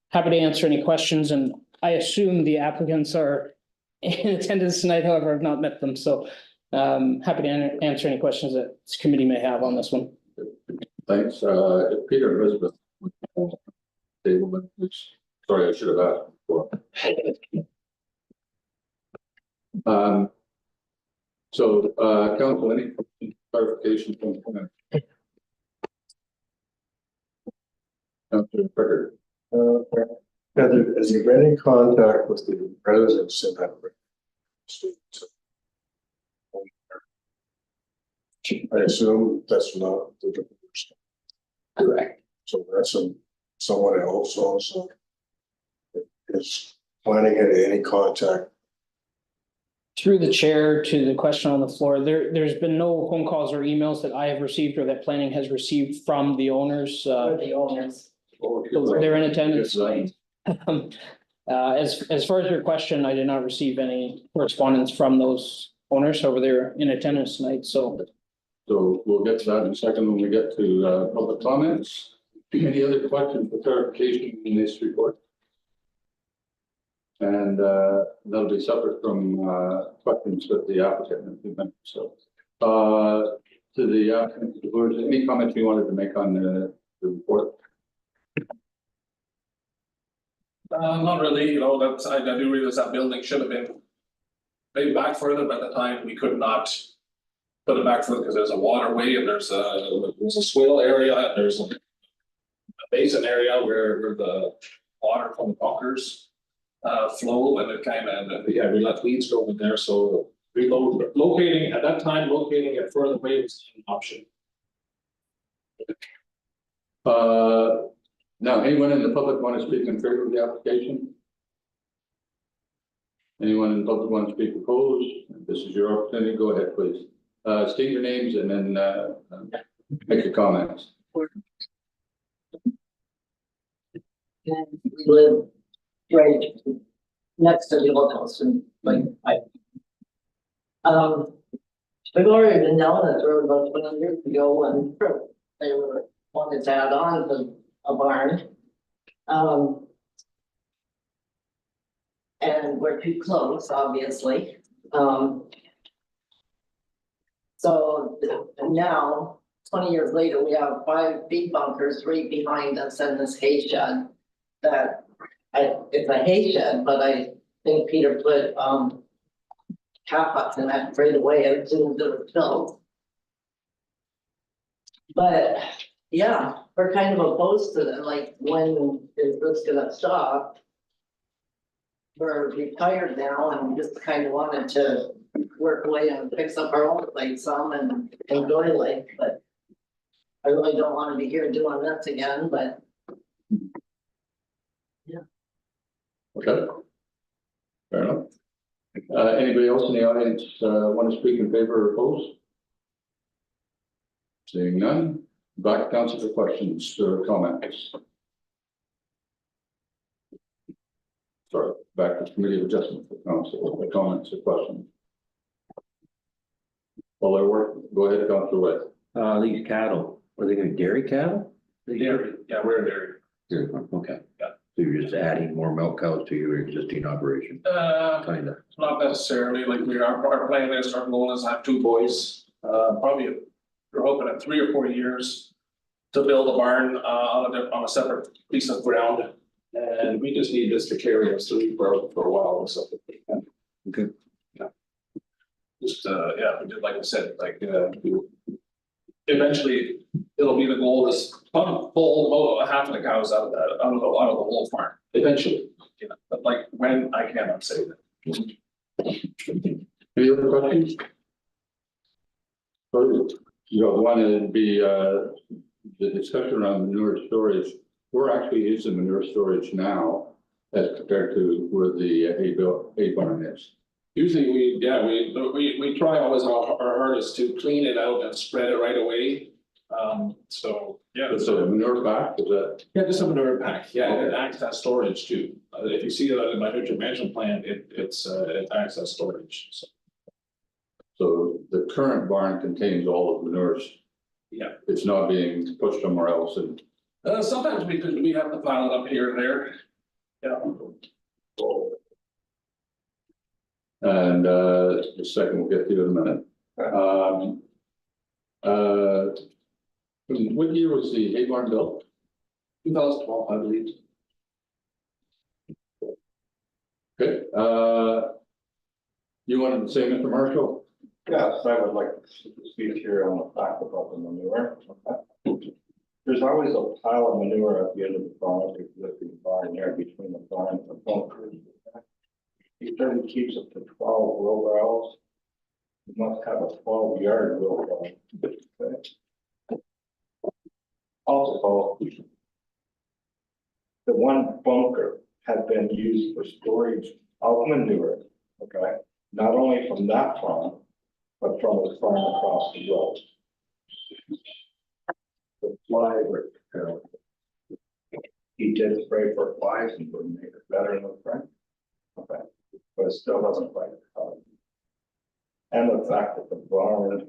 Happy to answer any questions, and I assume the applicants are in attendance tonight, however, I've not met them, so happy to answer any questions that this committee may have on this one. Thanks, Peter Elizabeth. Sorry, I should have asked before. Council, any clarification from the plan? Councilor Pritchard. Has there been in contact with the residents in that? I assume that's not the person. Correct. So that's someone else also is planning any contact. Through the chair to the question on the floor, there's been no phone calls or emails that I have received or that planning has received from the owners. The owners. They're in attendance. As far as your question, I did not receive any correspondence from those owners, however, they're in attendance tonight, so. So we'll get to that in a second when we get to public comments. Any other questions for clarification in this report? And that'll be separate from questions that the applicant has. So to the applicant, any comments you wanted to make on the report? Not really, that's, I do realize that building should have been maybe back further, but at the time we could not put it back further because there's a waterway and there's a swale area and there's a basin area where the water from the bunkers flow, and it kind of, we let weeds grow in there, so we load locating, at that time, locating it further away was an option. Now, anyone in the public want to speak in favor of the application? Anyone in the public want to speak opposed? This is your opportunity. Go ahead, please. State your names and then, make your comments. And we live right next to the old house and we've already been down this road about 20 years ago when they were wanted to add on to a barn. And we're too close, obviously. So now, 20 years later, we have 5 big bunkers right behind us and this hay shed. That it's a hay shed, but I think Peter put calf huts in that right away as soon as it was built. But yeah, we're kind of opposed to that, like, when is this gonna stop? We're retired now and just kind of wanted to work away and fix up our own place some and enjoy life, but I really don't want to be here doing this again, but Okay. Fair enough. Anybody else in the audience, want to speak in favor or opposed? Seeing none, back to council for questions or comments. Sorry, back to committee of adjustment for council, for comments or questions. All their work, go ahead, Councilor Webb. These cattle, are they gonna be dairy cattle? Dairy, yeah, we're dairy. Dairy farm, okay. Yeah. So you're just adding more milk cows to your existing operation, kinda. Not necessarily, like our plan is, our goal is to have 2 boys, probably, we're hoping at 3 or 4 years. To build a barn, on a separate piece of ground, and we just need this to carry us through for a while, so. Okay. Yeah. Just, yeah, we did, like I said, eventually, it'll be the goal is pull half of the cows out of the whole farm, eventually, you know, but like when, I cannot say that. Any other questions? So, you know, one would be, the discussion around manure storage. Where actually is the manure storage now as compared to where the hay barn is? Usually we try always our hardest to clean it out and spread it right away. So, yeah. So manure back, is that? Yeah, just a manure pack, yeah, and it acts as storage too. If you see that in my nutrient management plan, it acts as storage, so. So the current barn contains all of the manures. Yeah. It's not being pushed somewhere else and. Sometimes we have to pile it up here and there. Yeah. And the second we'll get to in a minute. What year was the hay barn built? 2012, I believe. Okay, you wanted to say, Mr. Marshall? Yes, I would like to speak here on the fact about the manure. There's always a pile of manure at the end of the barn, if you look at the barn there between the barn and the bunkers. He said he keeps up to 12 wheelbarrows. You must have a 12-yard wheelbarrow. Also, the one bunker had been used for storage of manure, okay? Not only from that farm, but from the farm across the road. The fly were, he did spray for flies and would make it better in the front. Okay, but it still doesn't quite cover. And the fact that the barn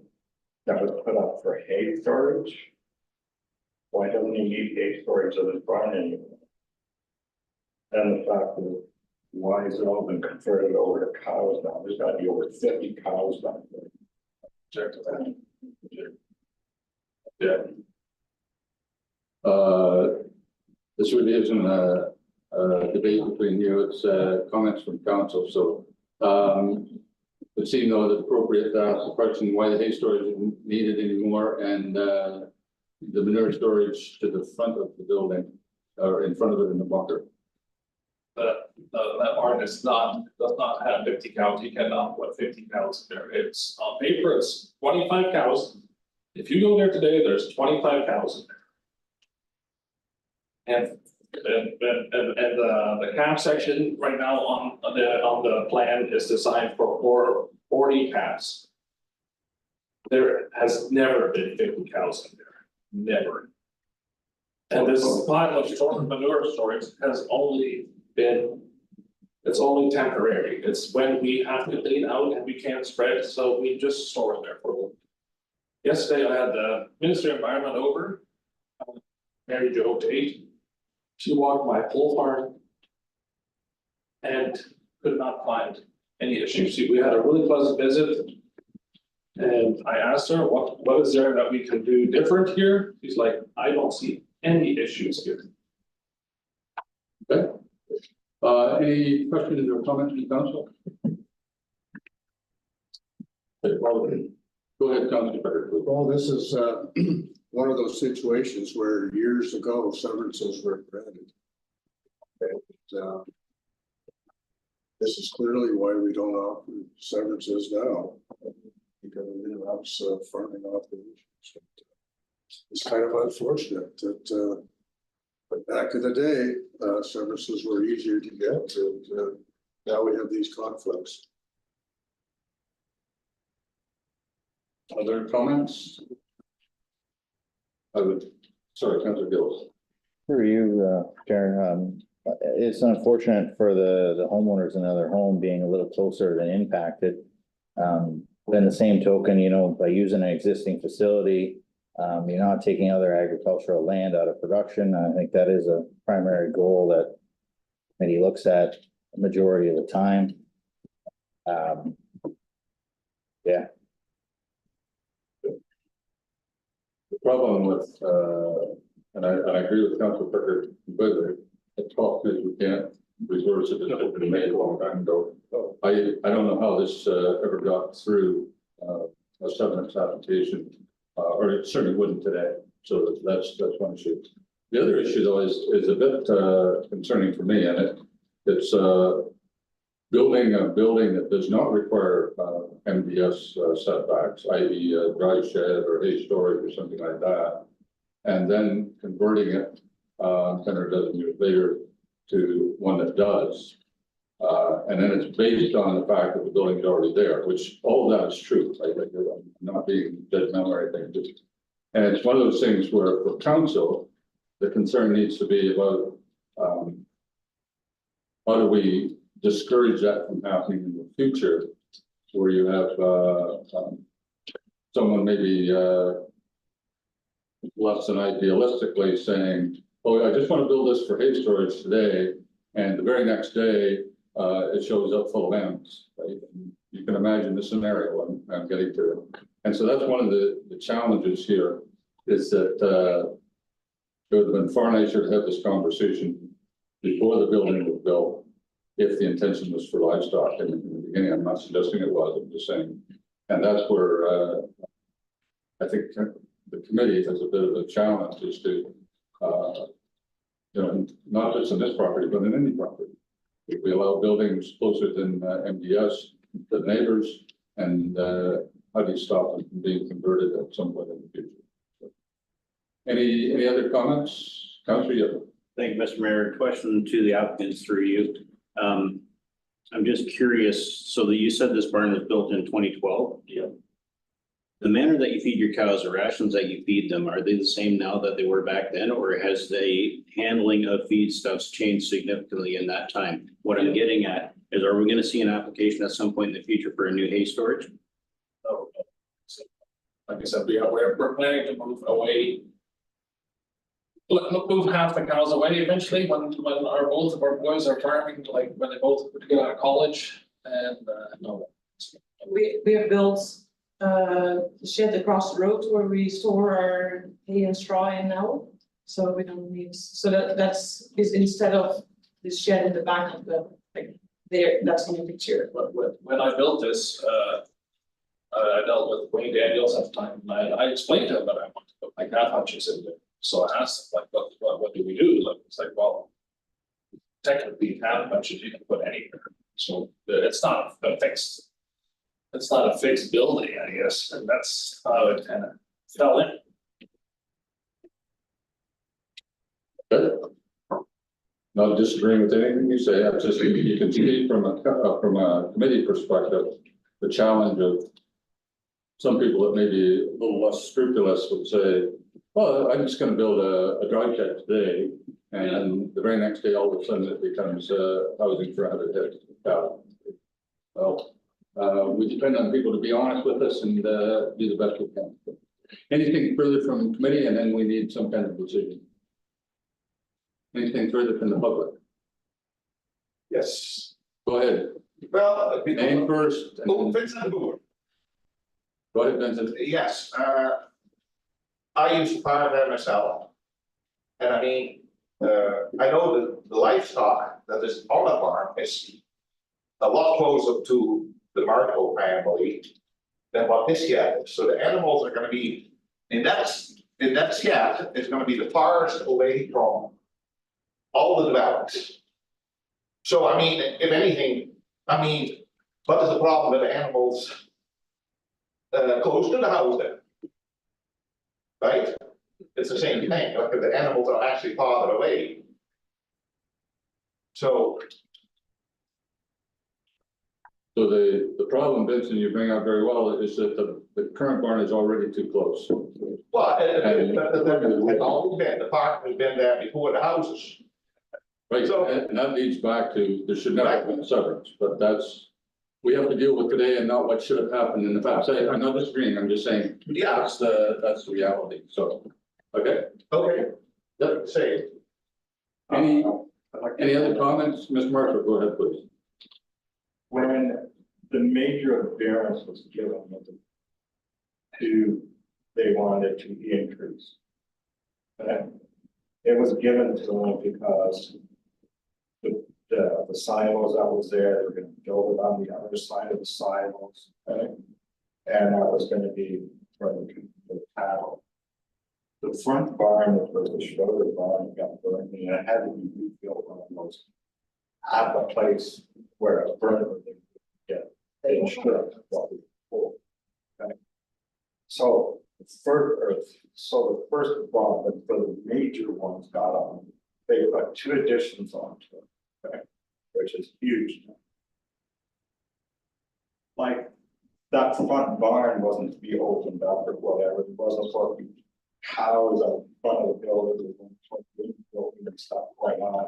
that was put up for hay storage, why doesn't he need hay storage of his barn anymore? And the fact that why has it all been converted over to cows now? There's got to be over 50 cows back there. Check that. Yeah. This really isn't a debate between you, it's comments from council, so. It seemed though that appropriate to ask the question why the hay storage isn't needed anymore and the manure storage to the front of the building or in front of it in the bunker. that barn does not have 50 cows, you cannot put 50 cows in there, it's on paper, it's 25 cows. If you go there today, there's 25 cows in there. And the calf section right now on the plan is designed for 40 calves. There has never been 50 cows in there, never. And this pile of stored manure storage has only been, it's only temporary, it's when we have to clean out and we can't spread, so we just store it there for a while. Yesterday, I had the Minister of Environment over, Mary Jo Tate. She walked my whole farm and could not find any issues. We had a really pleasant visit. And I asked her, what is there that we can do different here? She's like, I don't see any issues here. Okay. Any questions or comments from council? Okay, well, go ahead, Councilor Becker. Well, this is one of those situations where years ago severances were granted. And, this is clearly why we don't offer severances now, because it interrupts farming operations. It's kind of unfortunate that but back in the day, severances were easier to get, and now we have these conflicts. Other comments? Sorry, Councilor Gills. For you, Chair, it's unfortunate for the homeowners in their home being a little closer than impacted. Then the same token, you know, by using an existing facility, you're not taking other agricultural land out of production. I think that is a primary goal that maybe looks at the majority of the time. Yeah. The problem with, and I agree with Councilor Becker completely, the problem is we can't resource it, it's been made a long time ago. I don't know how this ever got through a severance application, or it certainly wouldn't today. So that's one issue. The other issue though is a bit concerning for me, and it's building a building that does not require MDS setbacks, i.e. a dry shed or hay storage or something like that, and then converting it 10 or a dozen years later to one that does. And then it's based on the fact that the building is already there, which all of that is true. I'm not being judgmental or anything. And it's one of those things where for council, the concern needs to be about how do we discourage that from happening in the future, where you have someone maybe less than idealistically saying, oh, I just want to build this for hay storage today, and the very next day it shows up full of M's, right? And you can imagine the scenario I'm getting to. And so that's one of the challenges here, is that it would have been far nicer to have this conversation before the building was built, if the intention was for livestock in the beginning. I'm not suggesting it was, I'm just saying. And that's where I think the committee has a bit of a challenge, is to, you know, not just in this property, but in any property. If we allow buildings closer than MDS, the neighbors, and how do you stop them from being converted at some point in the future? So, any other comments? Councilor Yip. Thank you, Mr. Mayor. Question to the applicants through you. I'm just curious, so that you said this barn was built in 2012? Yeah. The manner that you feed your cows, the rations that you feed them, are they the same now that they were back then, or has the handling of feedstuffs changed significantly in that time? What I'm getting at is, are we going to see an application at some point in the future for a new hay storage? Oh, so, like I said, we're planning to move away. Move half the cows away eventually when both of our boys are farming, like when they both get out of college, and no. We have built the shed across the road where we store our hay and straw in now. So we don't need, so that's instead of the shed in the back of the, like, there, that's in the picture. But when I built this, I dealt with Wayne Daniels at the time, and I explained to him that I want to put my calf hutches in there. So I asked him, like, what do we do? Like, it's like, well, technically have much as you can put anywhere, so it's not a fixed. It's not a fixed building, I guess, and that's how it kind of fell in. Not disagreeing with anything you say, I'm just, you can see from a committee perspective, the challenge of. Some people that may be a little less scrupulous would say, well, I'm just gonna build a dry shed today. And then the very next day, all of a sudden it becomes housing for 100 heads. Well, we depend on people to be honest with us and do the best we can. Anything further from committee, and then we need some kind of decision. Anything further from the public? Yes. Go ahead. Well, Name first. Vincent Boer. Go ahead, Vincent. Yes, I used to farm there myself. And I mean, I know the livestock that is on the farm is a lot closer to the Marco family than what this yard is. So the animals are gonna be, in that shed is gonna be the farthest away from all the developments. So I mean, if anything, I mean, what is the problem with the animals close to the house then? Right? It's the same thing, like the animals are actually farther away. So. So the problem, Vincent, you bring up very well, is that the current barn is already too close. Well, it's always been, the park has been there before the houses. Right, So- and that leads back to, there should never have been a severance, but that's, we have to deal with today and not what should have happened in the past. I'm not disagreeing, I'm just saying, Yeah, that's the reality, so, okay? okay, Yep. say. Any other comments? Mr. Marshall, go ahead, please. When the major variance was given to, they wanted to increase. And it was given to them because the silos that was there, they were gonna build it on the other side of the silos. Okay? And that was gonna be for the cattle. The front barn, which was the Schroeder barn, got burned, and it had to be rebuilt on those. At the place where a burn would get insured. Okay. So the first barn, for the major ones got on, they put 2 additions onto it, okay, which is huge. Like, that front barn wasn't to be opened up or whatever, it wasn't supposed to be cows out front of the building, and stuff going on.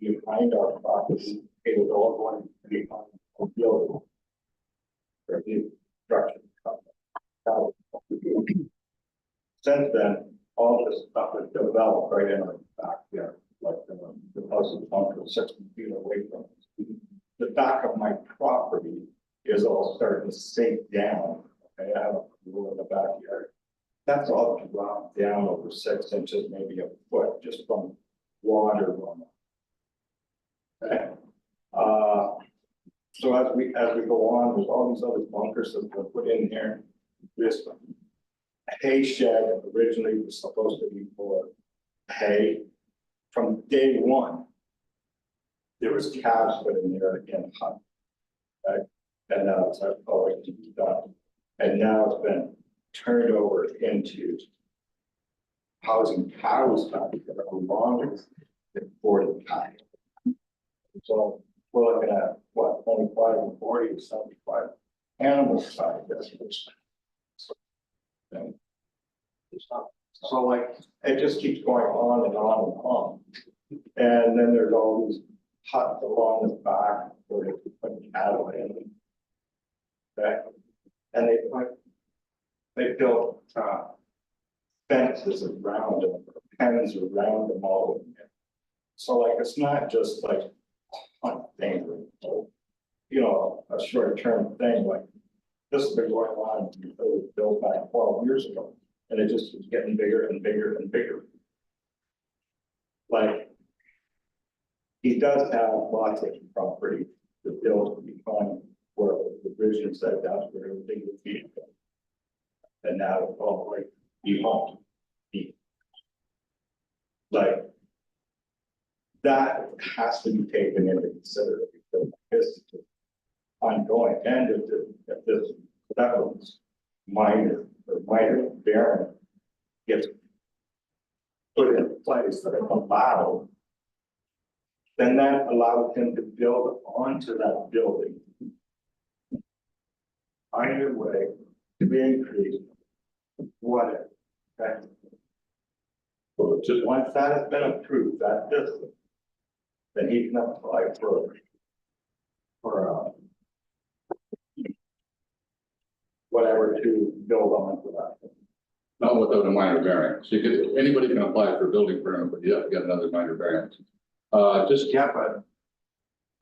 Behind our property, it was all going behind the building. For the structure. Since then, all this stuff is developed right in our backyard, like the house is 60 feet away from us. The back of my property is all starting to sink down. Okay, I have a pool in the backyard. That's all dropped down over 6 inches, maybe a foot, just from water runoff. Okay. So as we go on, there's all these other bunkers that were put in here. This hay shed originally was supposed to be for hay. From day one, there was calves put in there again, hunt. Okay? And now it's already done. And now it's been turned over into housing cows back there along with 40 cows. So we're looking at what, 25 and 40 to 75 animals side, that's what's. So like, it just keeps going on and on and on. And then there's all these huts along the back where they put cattle in. Okay, and they built fences around them, pens around them all. So like, it's not just like one thing, you know, a short-term thing, like this has been going on, it was built back 12 years ago, and it just keeps getting bigger and bigger and bigger. Like, he does have lots of property to build behind where the vision said that's where everything would be. And now it's all like behind. Like, that has to be taken into consideration. This is ongoing, and if this, that was minor variant gets put in place that are allowed, then that allows him to build onto that building. Either way, to be increased, whatever, okay? Well, just Once that has been approved, that distance, then he can apply for whatever to build on for that. not without a minor variance. You could, anybody can apply for a building permit, but you have to get another minor variance. Just Yeah, but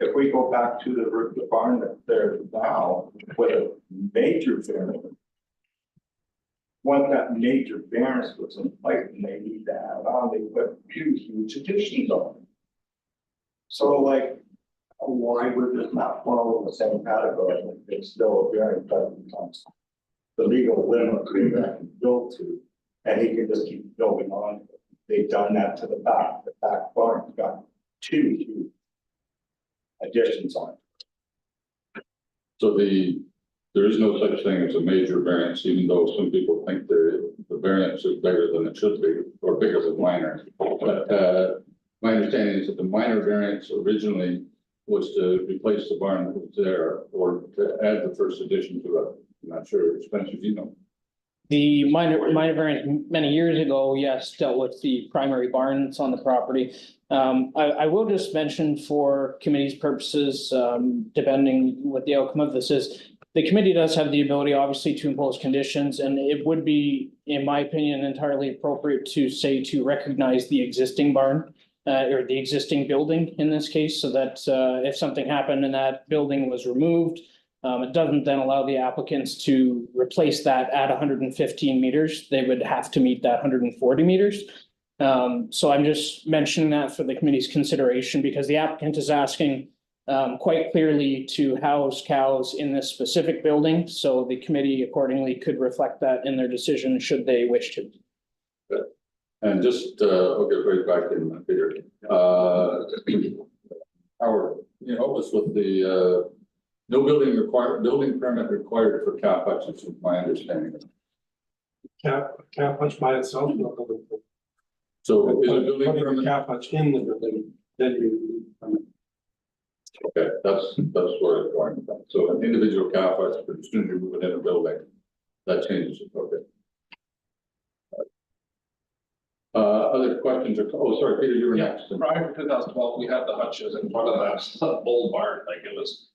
if we go back to the barn that's there now with a major variance. Once that major variance was in place and they need to add on, they put huge additions on it. So like, why would this not follow the same category? It's still a variance, but it becomes the legal limit that can build to, and he can just keep building on. They've done that to the back barn's got 2 huge additions on it. so there is no such thing as a major variance, even though some people think the variance is bigger than it should be, or bigger than minor. But my understanding is that the minor variance originally was to replace the barn that was there, or to add the first addition to it. I'm not sure, Spencer, you know. The minor variance many years ago, yes, dealt with the primary barn that's on the property. I will just mention for committee's purposes, depending what the outcome of this is, the committee does have the ability, obviously, to impose conditions, and it would be, in my opinion, entirely appropriate to say to recognize the existing barn, or the existing building in this case, so that if something happened and that building was removed, it doesn't then allow the applicants to replace that at 115 meters. They would have to meet that 140 meters. So I'm just mentioning that for the committee's consideration, because the applicant is asking quite clearly to house cows in this specific building. So the committee accordingly could reflect that in their decision should they wish to. And just, I'll get right back in, Peter. Howard, you know, was with the, no building permit required for cow hutches, is my understanding. Cap hutch by itself, not building. So is a Putting building a permit? cap hutch in the building, then you. Okay, that's where it's going. So an individual cow hutch, but as soon as you move it in a building, that changes it, okay. Other questions or, oh, sorry, Peter, you were next. Prior to 2012, we had the hutches in front of that old barn, like it was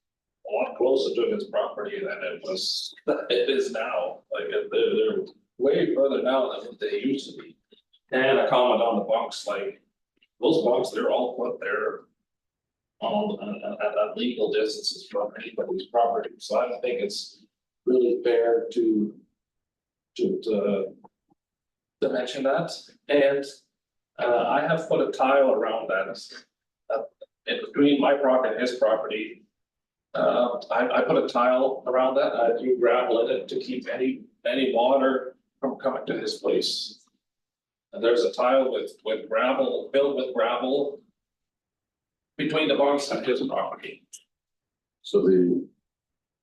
a lot closer to his property than it is now. Like they're way further now than what they used to be. And a comment on the bunks, like those bunks, they're all put there at legal distances from anybody's property. So I don't think it's really fair to mention that. And I have put a tile around that in between my property and his property. I put a tile around that. I threw gravel in it to keep any water from coming to his place. And there's a tile with gravel, filled with gravel between the bunks and his property. So the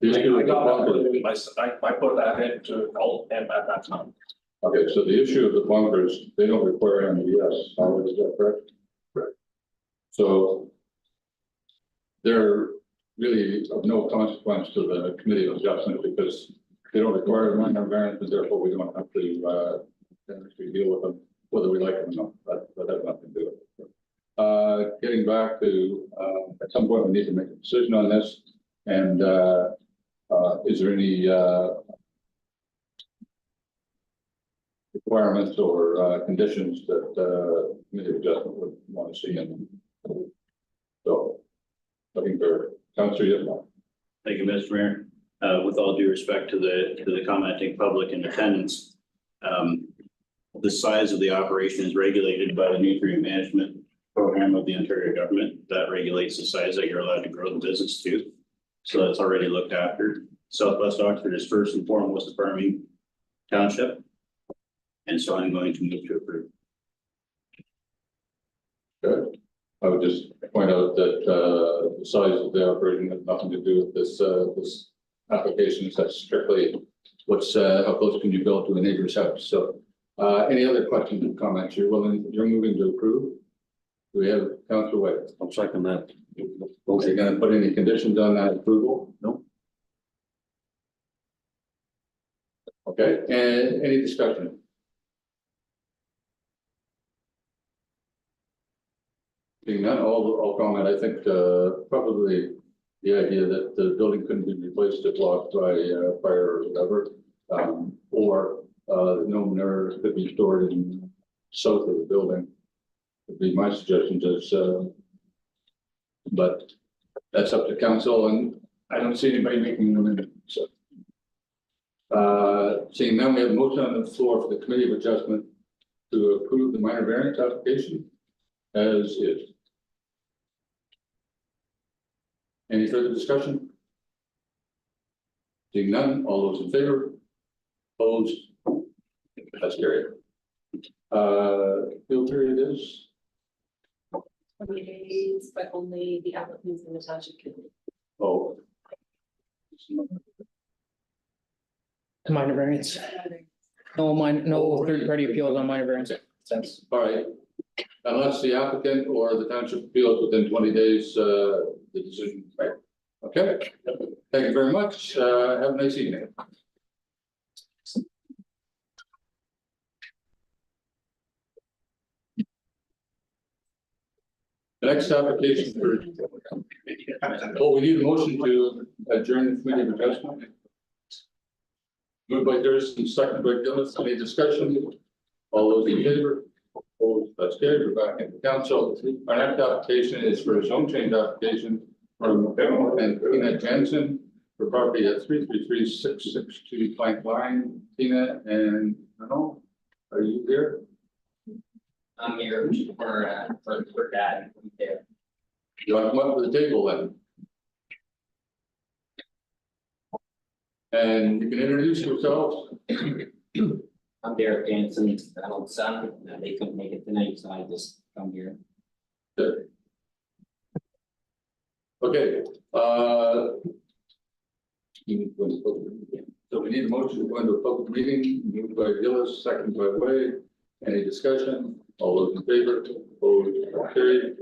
issue I of the got that, bunkers, I put that in to help him at that time. okay, so the issue of the bunkers, they don't require MDS, Howard, is that correct? Correct. So they're really of no consequence to the committee of adjustment because they don't require a minor variance, and therefore we don't have to deal with them, whether we like them or not. That has nothing to do with it. Getting back to, at some point we need to make a decision on this, and is there any requirements or conditions that committee of adjustment would want to see in them? So, looking for Councilor Yipma. Thank you, Mr. Mayor. With all due respect to the commenting public in attendance, the size of the operation is regulated by the nutrient management program of the Ontario government. That regulates the size that you're allowed to grow the business to. So that's already looked after. Southwest Oxford is first and foremost a farming township. And so I'm going to move to approve. Good. I would just point out that, the size of the operation has nothing to do with this application. It's just strictly what's, how close can you build to a neighbor's house? So, any other questions or comments? You're moving to approve? Do we have Councilor White? I'll second that. Are you gonna put any conditions on that approval? No. Okay, and any discussion? Being none, all comment, I think, probably the idea that the building couldn't be replaced if blocked by, fire or whatever. Or, no manure could be stored in south of the building. Would be my suggestion, just, but that's up to council, and I don't see anybody making an amendment, so. Seeing none, we have a motion on the floor for the committee of adjustment to approve the minor variance application as is. Any further discussion? Seeing none, all those in favor? Opposed? That's carried. Appeal period is 20 days, but only the applicants in the township can. oh. The minor variance. No third-party appeals on minor variance. All right. Unless the applicant or the township appeals within 20 days, the decision is made. Okay, thank you very much. Have a nice evening. The next application for, we need a motion to adjourn the committee of adjustment. Moved by Thurston, second by Gillis. Any discussion? All those in favor? Opposed? That's carried. We're back in the council. Our next application is for a zone change application from Bill and Tina Jensen for property at 333-662 Plank Line. Tina and Renault, are you here? I'm here for Dad. You want to come up to the table then? And you can introduce yourselves. I'm Derek Jansen's Donald's son. They couldn't make it tonight, so I just come here. Good. Okay, so we need a motion to go into a public meeting, moved by Gillis, second by Wade. Any discussion? All those in favor? Opposed? Carried.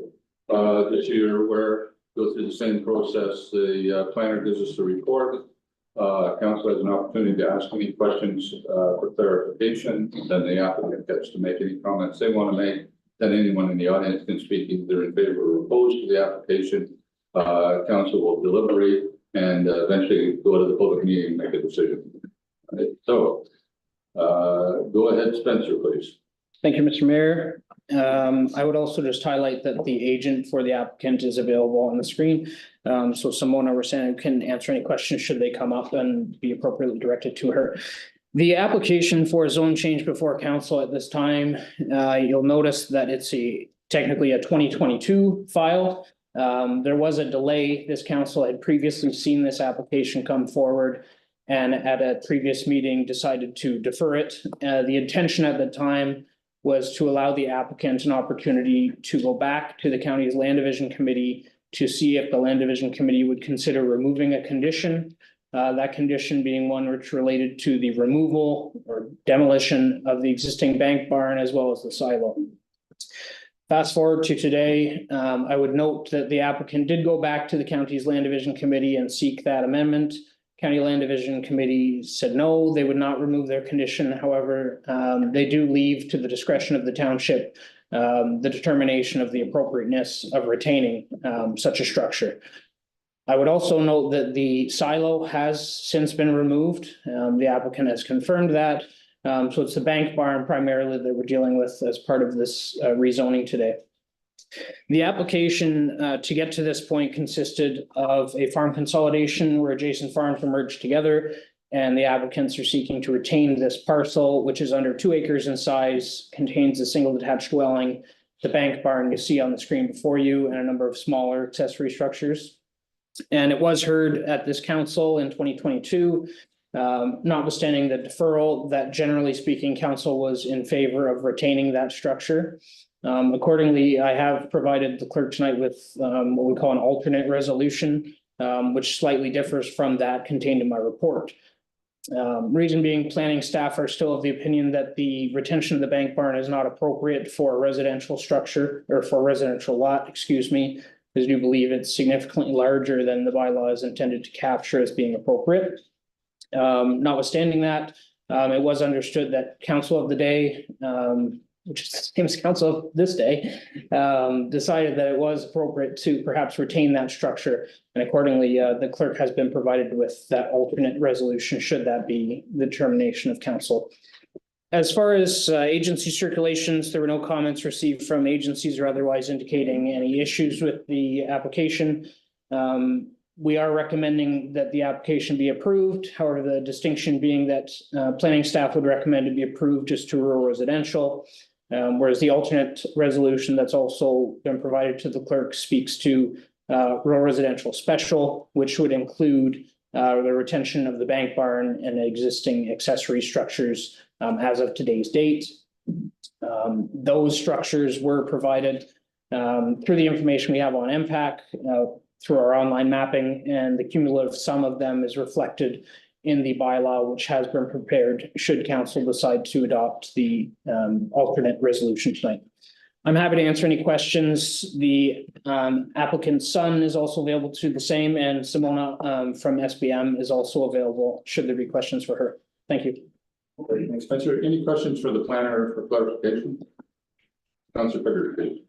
Just so you're aware, go through the same process. The planner gives us a report. Council has an opportunity to ask any questions for clarification. Then the applicant gets to make any comments they want to make. Then anyone in the audience can speak either in favor or opposed to the application. Council will deliberate and eventually go to the public meeting and make a decision. All right, so go ahead, Spencer, please. Thank you, Mr. Mayor. I would also just highlight that the agent for the applicant is available on the screen. So Simona Rosanna can answer any questions should they come up and be appropriately directed to her. The application for a zone change before council at this time, you'll notice that it's technically a 2022 file. There was a delay. This council had previously seen this application come forward and at a previous meeting decided to defer it. The intention at the time was to allow the applicant an opportunity to go back to the county's land division committee to see if the land division committee would consider removing a condition. That condition being one which related to the removal or demolition of the existing bank barn as well as the silo. Fast forward to today, I would note that the applicant did go back to the county's land division committee and seek that amendment. County Land Division Committee said no, they would not remove their condition. However, they do leave to the discretion of the township the determination of the appropriateness of retaining such a structure. I would also note that the silo has since been removed. The applicant has confirmed that. So it's the bank barn primarily that we're dealing with as part of this rezoning today. The application to get to this point consisted of a farm consolidation where adjacent farms were merged together, and the applicants are seeking to retain this parcel, which is under 2 acres in size, contains a single detached dwelling, the bank barn you see on the screen before you, and a number of smaller accessory structures. And it was heard at this council in 2022, notwithstanding the deferral, that generally speaking, council was in favor of retaining that structure. Accordingly, I have provided the clerk tonight with what we call an alternate resolution, which slightly differs from that contained in my report. Reason being, planning staff are still of the opinion that the retention of the bank barn is not appropriate for a residential structure or for a residential lot, excuse me. As you believe it's significantly larger than the bylaw is intended to capture as being appropriate. Notwithstanding that, it was understood that council of the day, which is the same as council of this day, decided that it was appropriate to perhaps retain that structure. And accordingly, the clerk has been provided with that alternate resolution, should that be the determination of council. As far as agency circulations, there were no comments received from agencies or otherwise indicating any issues with the application. We are recommending that the application be approved. However, the distinction being that planning staff would recommend it be approved just to rural residential. Whereas the alternate resolution that's also been provided to the clerk speaks to rural residential special, which would include the retention of the bank barn and existing accessory structures as of today's date. Those structures were provided through the information we have on MPAC, through our online mapping, and the cumulative sum of them is reflected in the bylaw, which has been prepared should council decide to adopt the alternate resolution tonight. I'm happy to answer any questions. The applicant's son is also available to do the same, and Simona from SBM is also available should there be questions for her. Thank you. Okay, thanks, Spencer. Any questions for the planner for clarification? Councilor Pickard, please.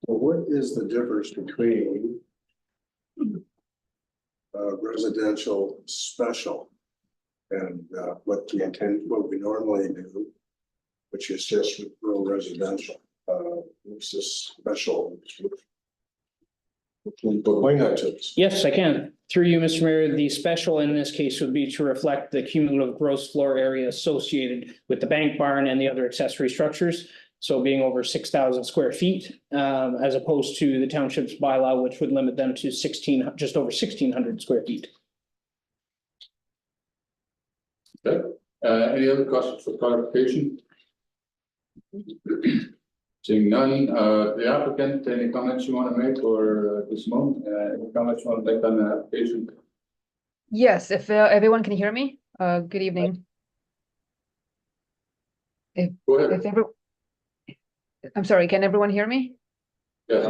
Well, what is the difference between residential special and what we normally do, which is just rural residential? What's this special? Explain that to us. Yes, I can. Through you, Mr. Mayor, the special in this case would be to reflect the cumulative gross floor area associated with the bank barn and the other accessory structures. So being over 6,000 square feet, as opposed to the township's bylaw, which would limit them to just over 1,600 square feet. Okay, any other questions for clarification? Seeing none, the applicant, any comments you want to make, or this moment, any comments you want to make on the application? Yes, if everyone can hear me, good evening. Go ahead. I'm sorry, can everyone hear me? Yes.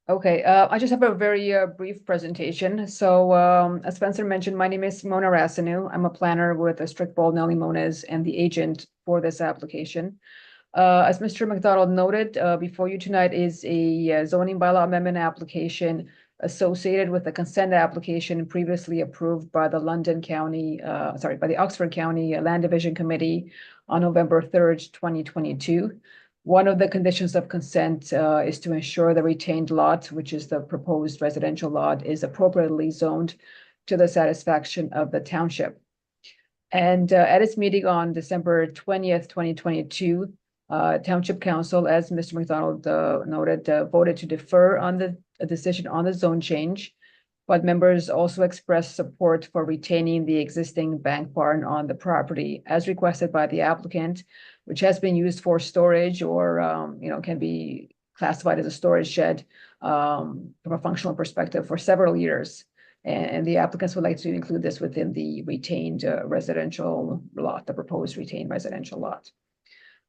Okay, I just have a very brief presentation. So as Spencer mentioned, my name is Mona Rasanu. I'm a planner with Strict Bald Nelly Monas and the agent for this application. As Mr. McDonald noted, before you tonight is a zoning bylaw amendment application associated with the consent application previously approved by the by the Oxford County Land Division Committee on November 3rd, 2022. One of the conditions of consent is to ensure the retained lot, which is the proposed residential lot, is appropriately zoned to the satisfaction of the township. And at its meeting on December 20th, 2022, Township Council, as Mr. McDonald noted, voted to defer on the decision on the zone change, but members also expressed support for retaining the existing bank barn on the property as requested by the applicant, which has been used for storage or, can be classified as a storage shed from a functional perspective for several years. And the applicants would like to include this within the retained residential lot, the proposed retained residential lot.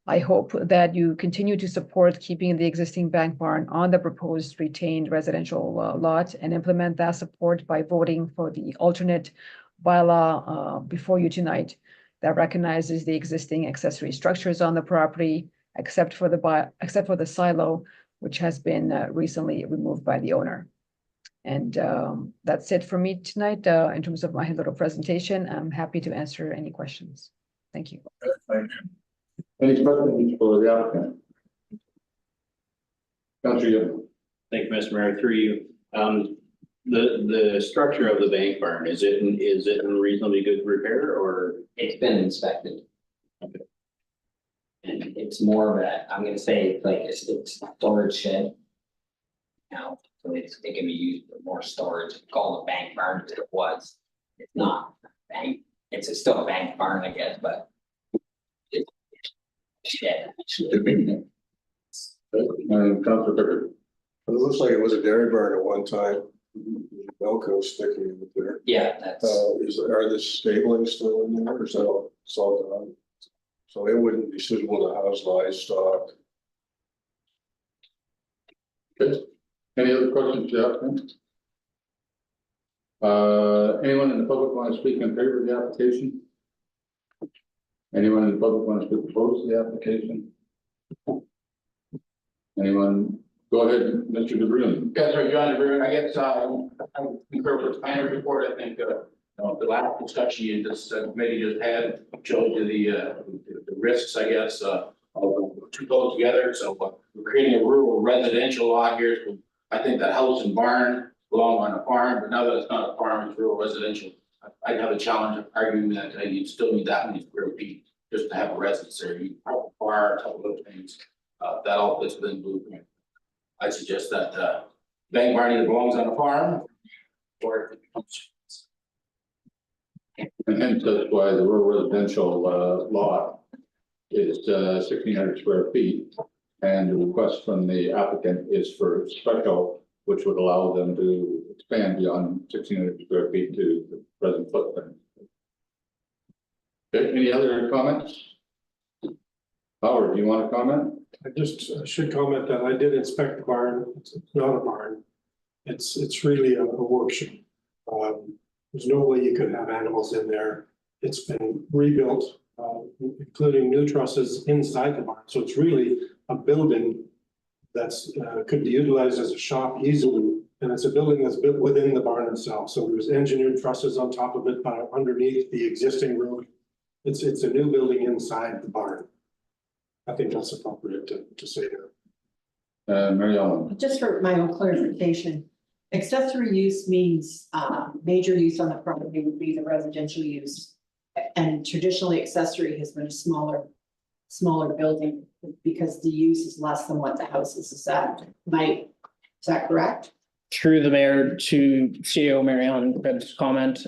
I hope that you continue to support keeping the existing bank barn on the proposed retained residential lot and implement that support by voting for the alternate bylaw before you tonight that recognizes the existing accessory structures on the property, except for the silo, which has been recently removed by the owner. And that's it for me tonight in terms of my little presentation. I'm happy to answer any questions. Thank you. Thank you. Any questions for the applicant? Councilor. Thank you, Mr. Mayor. Through you. The structure of the bank barn, is it in reasonably good repair, or? It's been inspected. Okay. And it's more of a, I'm gonna say, like, it's a storage shed. Now, so it can be used for more storage, call it a bank barn, as it was. It's not a bank, it's still a bank barn, I guess, but. It's shed. And Councilor Bicker. It looks like it was a dairy barn at one time. Milk was sticking in there. Yeah, that's, Are the stabling still in there or is that all, it's all gone? So it wouldn't be suitable to house livestock. Okay, any other questions, Jeff? Anyone in the public want to speak in favor of the application? Anyone in the public want to speak opposed to the application? Anyone? Go ahead, Mr. DeBruin. Yes, sir, John DeBruin, I guess, I concur with the planner report, I think, the last discussion you just, committee just had showed you the risks, I guess, of two goes together, so we're creating a rural residential law here, so I think that house and barn belong on a farm, but now that it's not a farm, it's rural residential. I'd have a challenge of arguing that you still need that many square feet just to have a residence there, you have a bar, a couple of things, that all fits within blueprint. I suggest that, bank barn either belongs on a farm or it becomes. And hence that's why the rural residential lot is 1,600 square feet. And the request from the applicant is for special, which would allow them to expand beyond 1,600 square feet to the present footprint. Okay, any other comments? Howard, do you want to comment? I just should comment that I did inspect the barn. It's not a barn. It's really a workshop. There's no way you could have animals in there. It's been rebuilt, including new trusses inside the barn. So it's really a building that's could be utilized as a shop easily. And it's a building that's built within the barn itself. So there's engineered trusses on top of it, but underneath the existing roof. It's a new building inside the barn. I think that's appropriate to say that. Mary Ellen. Just for my own clarification, accessory use means, major use on the property would be the residential use. And traditionally accessory has been a smaller building because the use is less than what the house is. Is that correct? Through the mayor to CEO Mary Ellen Krebs' comment,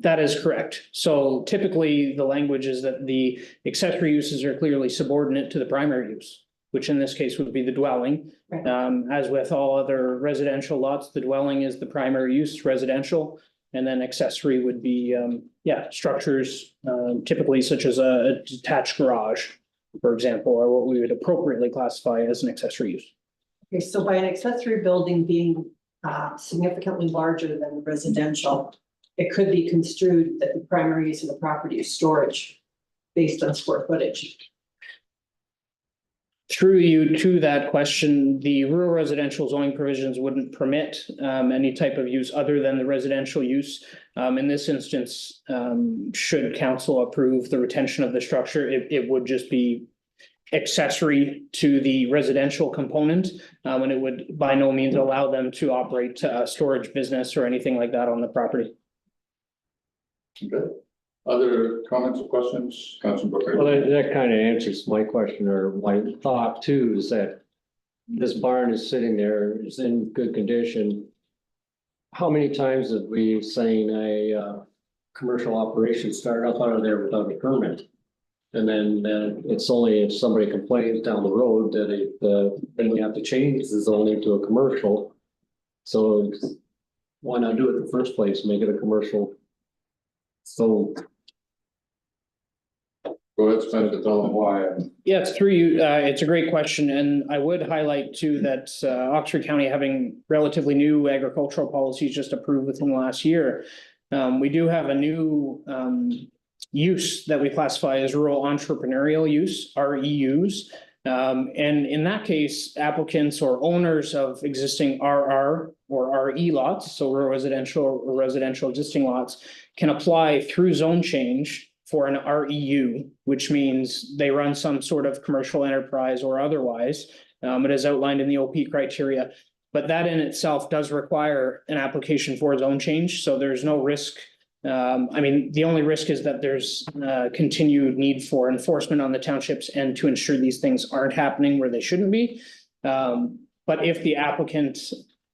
that is correct. So typically, the language is that the accessory uses are clearly subordinate to the primary use, which in this case would be the dwelling. Right. As with all other residential lots, the dwelling is the primary use, residential, and then accessory would be, structures, typically such as a detached garage, for example, or what we would appropriately classify as an accessory use. Okay, so by an accessory building being significantly larger than residential, it could be construed that the primary use of the property is storage based on square footage. Through you to that question, the rural residential zoning provisions wouldn't permit any type of use other than the residential use. In this instance, should council approve the retention of the structure, it would just be accessory to the residential component, and it would by no means allow them to operate a storage business or anything like that on the property. Okay. Other comments or questions? Councilor Booker. Well, that kind of answers my question or my thought too, is that this barn is sitting there, it's in good condition. How many times have we seen a commercial operation start up out of there without a permit? And then it's only if somebody complains down the road that then we have to change the zoning to a commercial. So why not do it in the first place, make it a commercial? So. Go ahead, Spencer, tell them why. Yeah, it's through you. It's a great question, and I would highlight too that Oxford County having relatively new agricultural policies just approved within the last year. We do have a new use that we classify as rural entrepreneurial use, REUs. And in that case, applicants or owners of existing RR or RE lots, so rural residential or residential existing lots, can apply through zone change for an REU, which means they run some sort of commercial enterprise or otherwise. It is outlined in the OP criteria, but that in itself does require an application for zone change. So there's no risk. I mean, the only risk is that there's continued need for enforcement on the townships and to ensure these things aren't happening where they shouldn't be. But if the applicant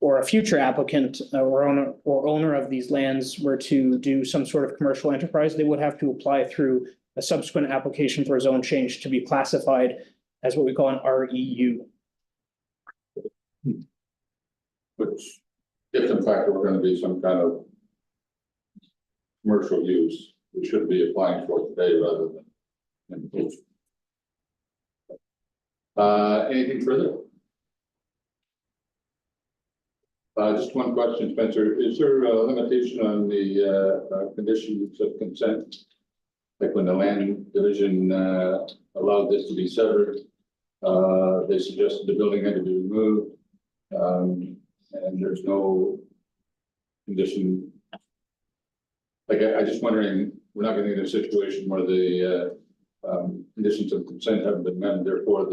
or a future applicant or owner of these lands were to do some sort of commercial enterprise, they would have to apply through a subsequent application for a zone change to be classified as what we call an REU. Which, if in fact we're gonna be some kind of commercial use, we should be applying for today rather than in the future. Anything further? Just one question, Spencer. Is there a limitation on the conditions of consent? Like when the land division allowed this to be severed, they suggested the building had to be removed. And there's no condition. Like, I just wondering, we're not getting in a situation where the conditions of consent haven't been met, and therefore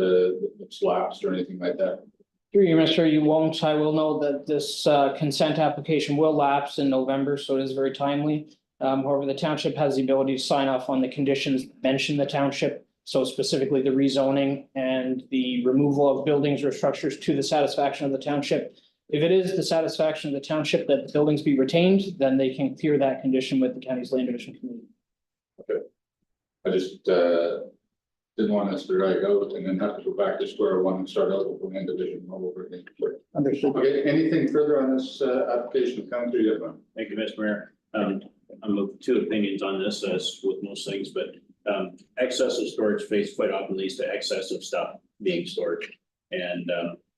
it's lapsed or anything like that. Through you, Mr. You won't. I will note that this consent application will lapse in November, so it is very timely. However, the township has the ability to sign off on the conditions mentioned the township. So specifically the rezoning and the removal of buildings or structures to the satisfaction of the township. If it is the satisfaction of the township that the buildings be retained, then they can clear that condition with the county's land division committee. Okay. I just didn't want us to drag out and then have to go back to square one and start out with the land division all over again. Understood. Okay, anything further on this application of County Yetman? Thank you, Mr. Mayor. I'm of two opinions on this, as with most things, but excessive storage space quite often leads to excessive stuff being stored. And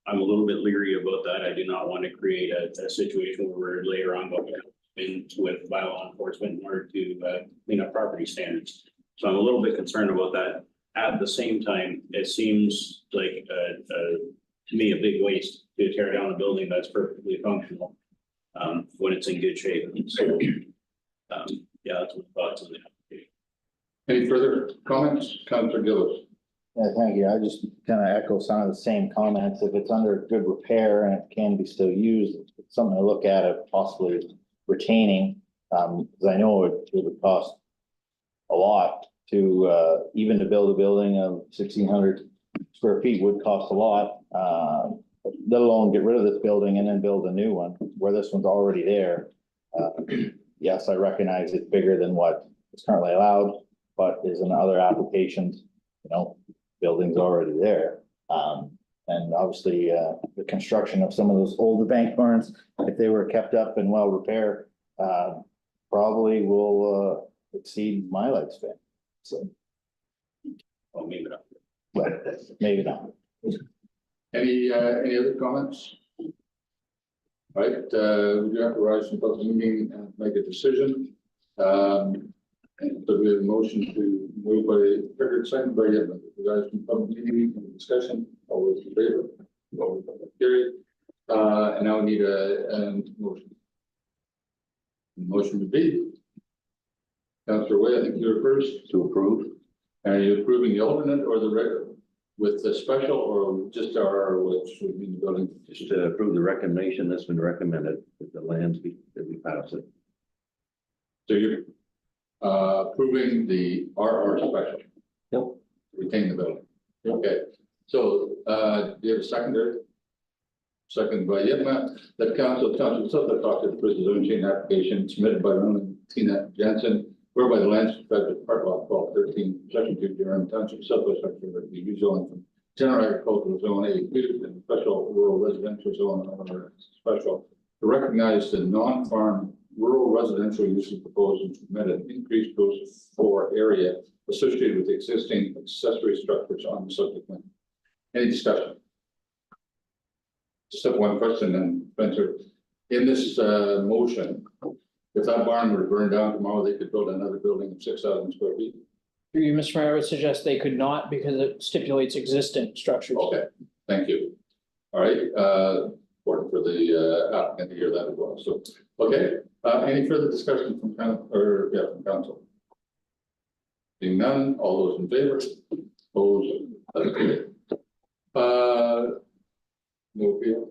I'm a little bit leery about that. I do not want to create a situation where we're later on going in with law enforcement in order to clean up property standards. So I'm a little bit concerned about that. At the same time, it seems like to me a big waste to tear down a building that's perfectly functional when it's in good shape. So yeah, that's my thoughts on the application. Any further comments, Councilor Gillis? Yeah, thank you. I just kind of echo some of the same comments. If it's under good repair and it can be still used, it's something to look at of possibly retaining. Because I know it would cost a lot to even to build a building of 1,600 square feet would cost a lot. Let alone get rid of this building and then build a new one where this one's already there. Yes, I recognize it's bigger than what is currently allowed, but is in other applications, you know, building's already there. And obviously, the construction of some of those older bank barns, if they were kept up and well repaired, probably will exceed my lifespan. So, Well, maybe not. but maybe not. Any other comments? All right, we do have to rise from public meeting and make a decision. And so we have a motion to move by Rickard, second by Yetman. Rise from public meeting and discussion. All those in favor? All carried. And now we need a motion. Motion would be. Councilor Way, I think you're first. To approve. Are you approving the alternate or the regular? With the special or just our, which would mean the building? Just to approve the recommendation that's been recommended with the lands that we pass it. So you're approving the RR special? Yep. Retain the building? Okay, so do you have a seconder? Second by Yetman, that council Suffolk talked to the zone change application submitted by Tina Jensen, whereby the land subject part lot 1213, section 2, Durham Township, Suffolk section of the rezone from general agricultural zone A2 and special rural residential zone or special to recognize the non-farm rural residential uses proposed and permit an increased gross floor area associated with existing accessory structures on the subject land. Any discussion? Just have one question then, Spencer. In this motion, if that barn were to burn down tomorrow, they could build another building of 6,000 square feet. Through you, Mr. Mayor, I would suggest they could not because it stipulates existing structures. Okay, thank you. All right, important for the applicant to hear that as well. So, okay, any further discussion from council? Being none, all those in favor? Opposed? That's great. No appeal.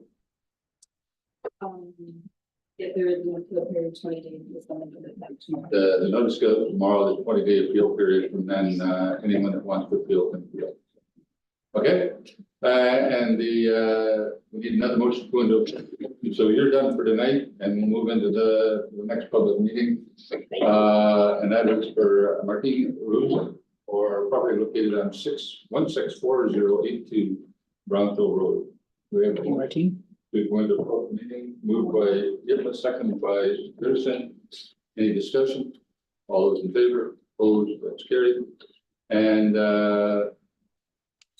If there is no appeal period, 20 days is something for the tomorrow. The notice goes tomorrow, the 20-day appeal period, and then anyone that wants to appeal can appeal. Okay, and we need another motion to go into. So you're done for tonight, and we'll move into the next public meeting. And that is for Martin Ruse, or property located on 1640082 Brownfield Road. Do we have a Martin? to go into public meeting, moved by Yipman, seconded by Pearson. Any discussion? All those in favor, opposed, that's carried. And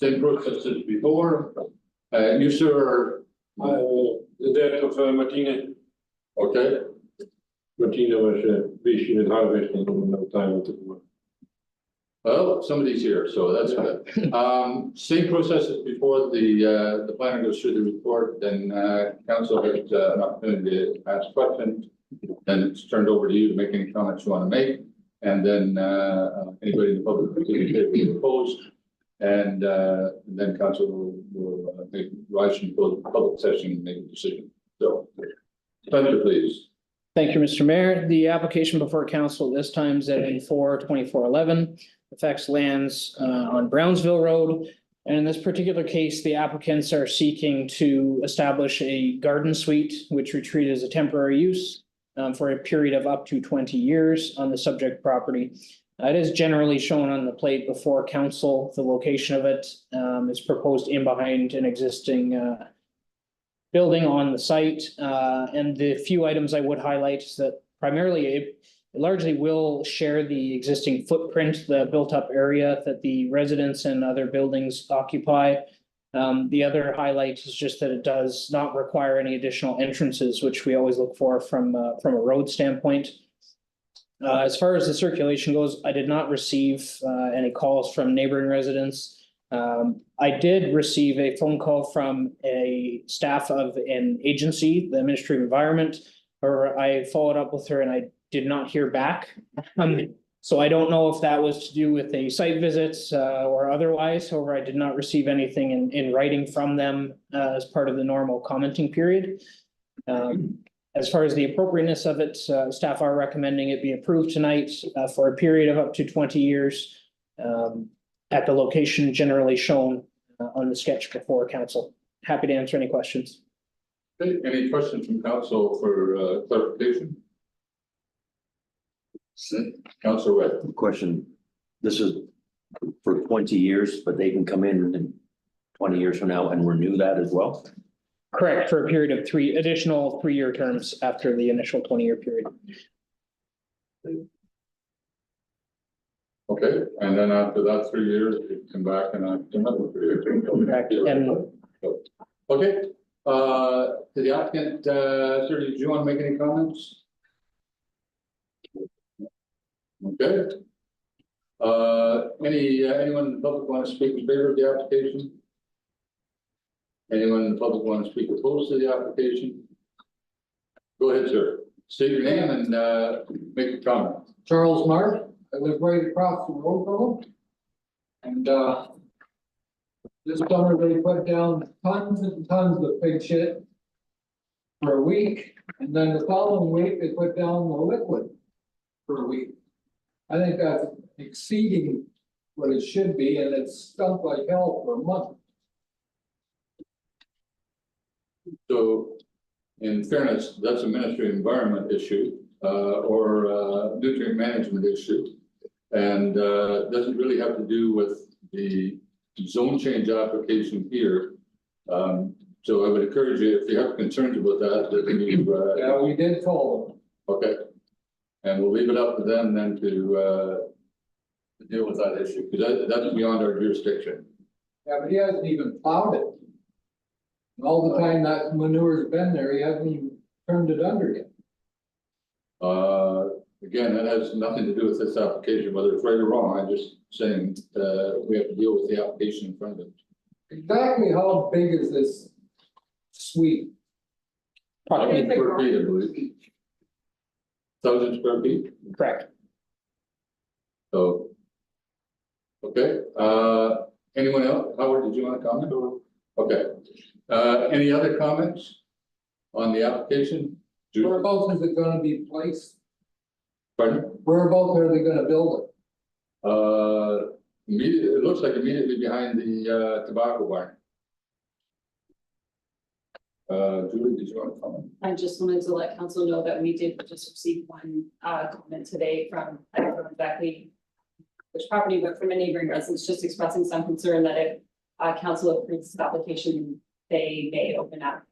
same process as before. You, sir, The death of Martina. okay? Martina was busy with harvesting, no time to work. Well, somebody's here, so that's good. Same process as before, the planner goes through the report, then council has an opportunity to ask questions. Then it's turned over to you to make any comments you want to make, and then anybody in the public will be opposed. And then council will make rise from the public session and make a decision. So, Spencer, please. Thank you, Mr. Mayor. The application before council this time is at 242411, affects lands on Brownsville Road. And in this particular case, the applicants are seeking to establish a garden suite, which we treat as a temporary use for a period of up to 20 years on the subject property. It is generally shown on the plate before council. The location of it is proposed in behind an existing building on the site. And the few items I would highlight is that primarily it largely will share the existing footprint, the built up area that the residents and other buildings occupy. The other highlight is just that it does not require any additional entrances, which we always look for from a road standpoint. As far as the circulation goes, I did not receive any calls from neighboring residents. I did receive a phone call from a staff of an agency, the Ministry of Environment, or I followed up with her and I did not hear back. So I don't know if that was to do with a site visit or otherwise. However, I did not receive anything in writing from them as part of the normal commenting period. As far as the appropriateness of it, staff are recommending it be approved tonight for a period of up to 20 years at the location generally shown on the sketch before council. Happy to answer any questions. Okay, any questions from council for clarification? Councilor Webb. Question, this is for 20 years, but they can come in 20 years from now and renew that as well? Correct, for a period of additional 3-year terms after the initial 20-year period. Okay, and then after that 3 years, you come back and after another 3 years. Correct, and Okay, to the applicant, sir, did you want to make any comments? Okay. Anyone in the public want to speak in favor of the application? Anyone in the public want to speak opposed to the application? Go ahead, sir. State your name and make a comment. Charles Mark, I live right across the road from them. And this summer they put down tons and tons of pig shit for a week, and then the following week they put down the liquid for a week. I think that's exceeding what it should be, and it's stunk like hell for a month. So, in fairness, that's a Ministry of Environment issue, or nutrient management issue. And doesn't really have to do with the zone change application here. So I would encourage you, if you have concerns about that, that you. Yeah, we did call them. Okay. And we'll leave it up to them then to deal with that issue, because that's beyond our jurisdiction. Yeah, but he hasn't even plowed it. And all the time that manure's been there, he hasn't even turned it under yet. Again, that has nothing to do with this application, whether it's right or wrong. I'm just saying, we have to deal with the application in front of it. Exactly how big is this suite? 1,000 square feet, I believe. 1,000 square feet? correct. So. Okay, anyone else? Howard, did you want to comment? Okay, any other comments on the application? Whereabouts is it gonna be placed? Pardon? Whereabouts are they gonna build it? It looks like immediately behind the tobacco barn. Julie, did you want to comment? I just wanted to let council know that we did just receive one comment today from, I don't know exactly which property, but from a neighboring residence, just expressing some concern that if council approves this application, they may open up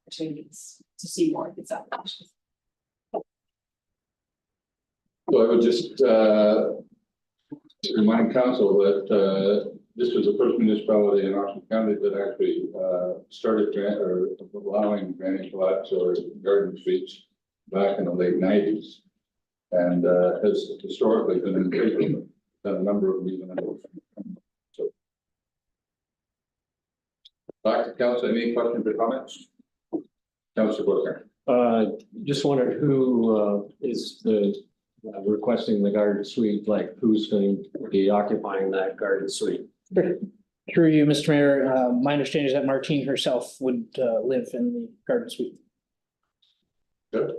opportunities to see more of these applications. So I would just, remind council that, this was the first municipality in Oxford County that actually, started allowing drainage lots or garden suites back in the late nineties. And, has historically been in favor, done a number of them even. So. Back to council, any questions or comments? Councilor Booker. Just wondered who, is the, requesting the garden suite, like who's going to be occupying that garden suite? Through you, Mr. Mayor, my understanding is that Martine herself would live in the garden suite. Good.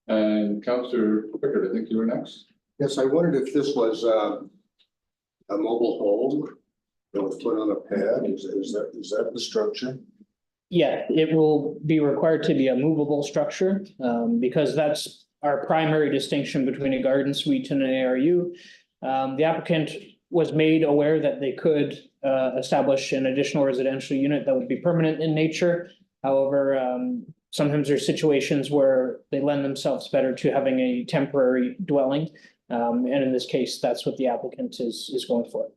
And Councilor Pickard, I think you were next. Yes, I wondered if this was a mobile home that was put on a pad. Is that the structure? Yeah, it will be required to be a movable structure, because that's our primary distinction between a garden suite and an ARU. The applicant was made aware that they could establish an additional residential unit that would be permanent in nature. However, sometimes there's situations where they lend themselves better to having a temporary dwelling. And in this case, that's what the applicant is going for.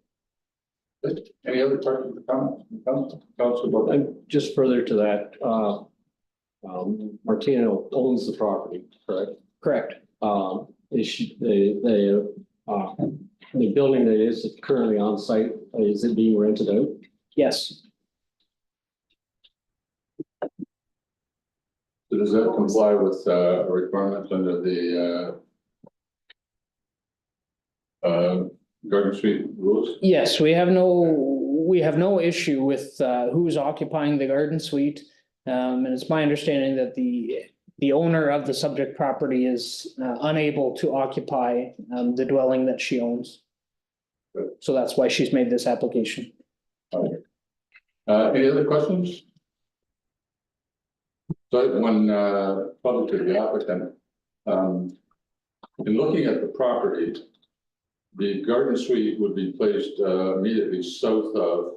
Any other questions or comments? Councilor Booker. And just further to that, Martino owns the property, correct? Correct. Is she, the building that is currently on site, is it being rented out? Yes. So does that comply with requirements under the garden suite rules? Yes, we have no issue with who's occupying the garden suite. And it's my understanding that the owner of the subject property is unable to occupy the dwelling that she owns. So that's why she's made this application. Okay. Any other questions? So I have one probably to the applicant. In looking at the property, the garden suite would be placed immediately south of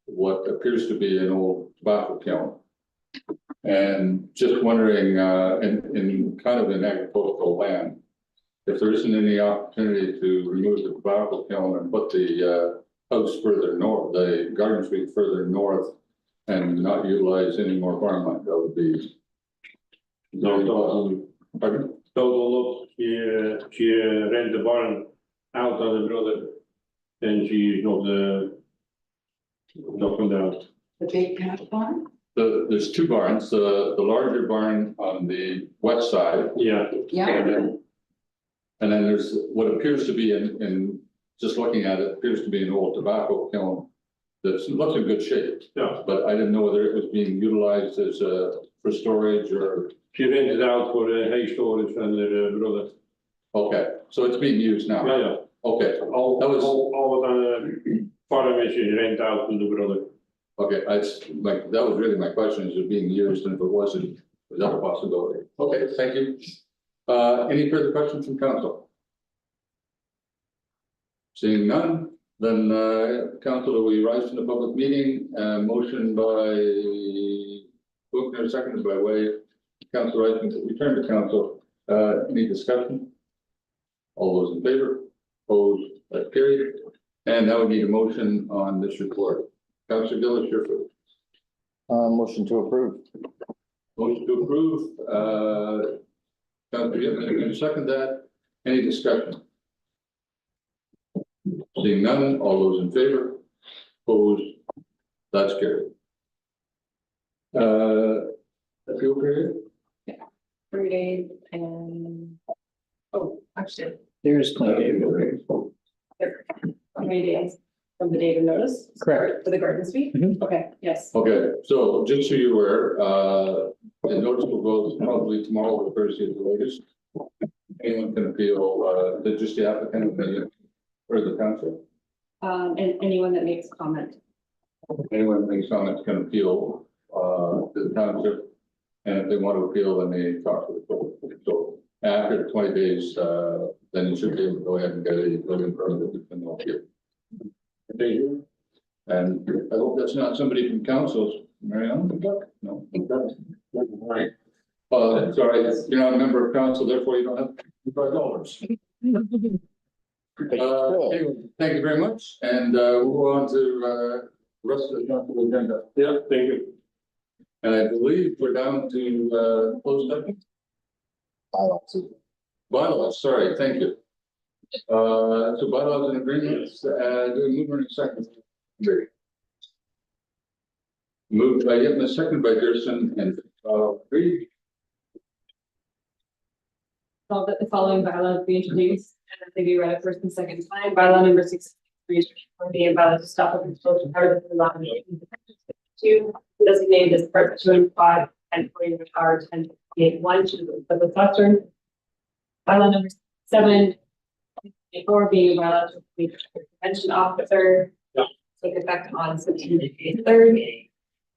what appears to be an old tobacco kiln. And just wondering, in kind of an agricultural land, if there isn't any opportunity to remove the tobacco kiln and put the house further north, the garden suite further north, and not utilize any more farmland, that would be. Pardon? Total, she rent the barn out on the brother, and she not knocking down. The big cat barn? There's two barns, the larger barn on the west side. Yeah. Yeah. And then there's what appears to be in just looking at it, appears to be an old tobacco kiln that looks in good shape. Yeah. But I didn't know whether it was being utilized as for storage or. She rented out for hay storage and the brother. Okay, so it's being used now. Yeah, yeah. Okay, All that was. on farm is rent out to the brother. Okay, that was really my question, is it being used, and if it wasn't, was that a possibility? Okay, thank you. Any further questions from council? Seeing none, then council, will you rise from the public meeting? Motion by Buchner, seconded by Way. Council Reisman, to return to council. Any discussion? All those in favor? Opposed? That carried. And now we need a motion on this report. Councilor Gillis, your first. Motion to approve. Motion to approve. Councilor Gittman, can you second that? Any discussion? Seeing none, all those in favor? Opposed? That's carried. Appeal period? 3 days and, oh, actually, There's claim date. 3 days from the date of notice. Correct. For the garden suite? Mhm. Okay, yes. Okay, so just so you're aware, the notice will go probably tomorrow or Thursday at the latest. Anyone can appeal, just the applicant or the council. And anyone that makes a comment. Anyone that makes comments can appeal to the township. And if they want to appeal, then they talk to the court. So after 20 days, then you should be able to go ahead and get a building permit if you appeal. And I hope that's not somebody from council Mary Ellen, no. Right. Sorry, you're not a member of council, therefore you don't have $5. Okay, thank you very much, and we'll go on to the rest of the council agenda. Yeah, thank you. And I believe we're down to closed session. Bylaws, sorry, thank you. So bylaws and agreements, do a mover and a second. Moved by Yipman, second by Gerson, and Reed. So that the following bylaws be introduced, and they be read a first and second time. Bylaw number 63 for being valid to stop with exposure part of the law. Two, designated as part 2 and 5 and 40 hour 10.1 to the Western. Bylaw number 7, 4 being valid to be prevention officer. Take effect on September 3rd.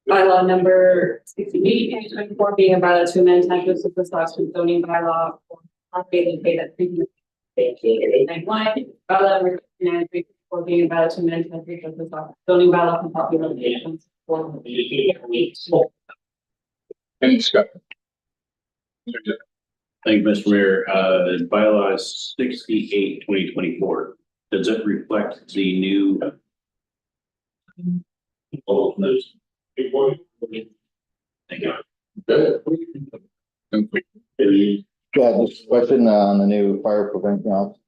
Bylaw number 68, 2024 being a bylaw to amend Township of the Stockton zoning bylaw for updated pay that previously vacated 891. Bylaw number 69, 2024 being a bylaw to amend Township of the Stockton zoning bylaw for property locations for. Any discussion? Thank you, Mr. Mayor. Bylaws 68, 2024. Does it reflect the new? Thank you. Yeah, just question on the new fire prevention officer.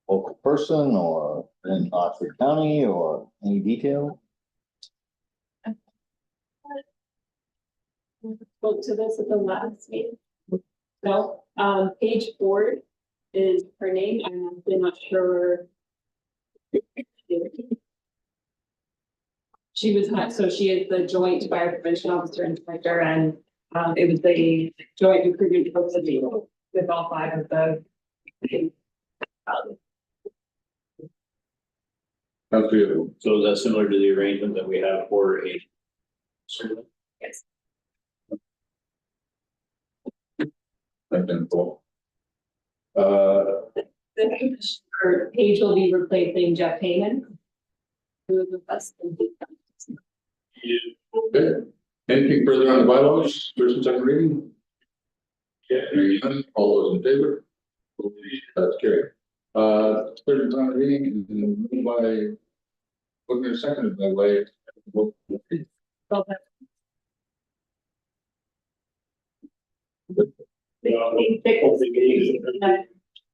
Local person or in Oxford County or any detail? Spoke to this at the last meeting. No, Paige Ford is her name. I'm actually not sure. She was not, so she is the joint fire prevention officer inspector, and it was the joint recruitment process with all 5 of the. That's beautiful. So is that similar to the arrangement that we have for a? Yes. That's been cool. The commissioner, Paige will be replacing Jeff Heyman, who is with us. Okay. Anything further on the bylaws, first and second reading? Yeah, hearing none, all those in favor? That's carried. Third and final reading, and moved by, Booker, seconded by Way.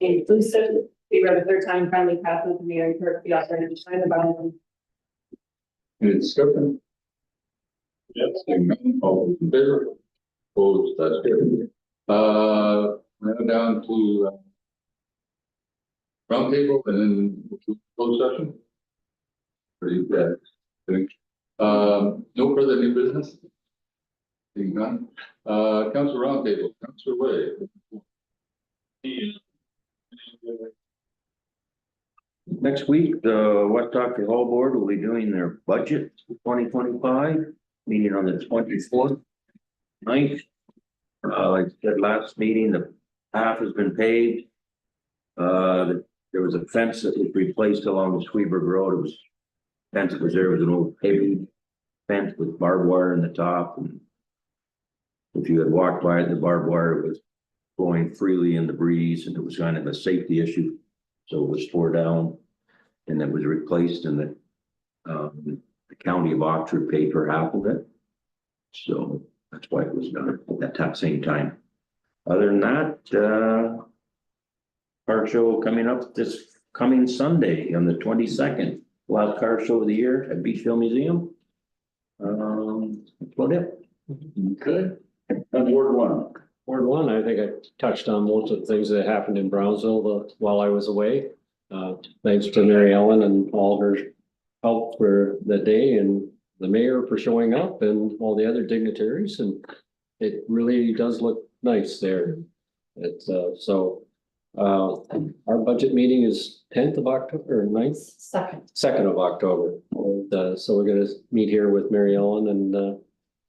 Inclusive, we read a third time, finally passed with the mayor and clerk, the authority to sign the bylaw. Any discussion? Yes. Hearing none, all those in favor? Opposed, that's carried. Now down to roundtable and then closed session. Pretty bad. No further new business? Seeing none. Council roundtable, Councilor Way. Next week, the West Doctor Hall Board will be doing their budget for 2025, meeting on the 24th. Like I said last meeting, the path has been paved. There was a fence that was replaced along the Sweetburg Road. It was fence was there was an old paved fence with barbed wire in the top. And if you had walked by it, the barbed wire was blowing freely in the breeze, and it was kind of a safety issue. So it was tore down and it was replaced, and the county of Oxford paid for half of it. So that's why it was done at that same time. Other than that, car show coming up this coming Sunday on the 22nd, last car show of the year at Beachville Museum. That's about it. Okay. And Ward 1. Ward 1, I think I touched on most of the things that happened in Brownsville while I was away. Thanks to Mary Ellen and all her help for the day, and the mayor for showing up, and all the other dignitaries, and it really does look nice there. It's our budget meeting is 10th of October or 9th? 2nd of October. And, so we're gonna meet here with Mary Ellen and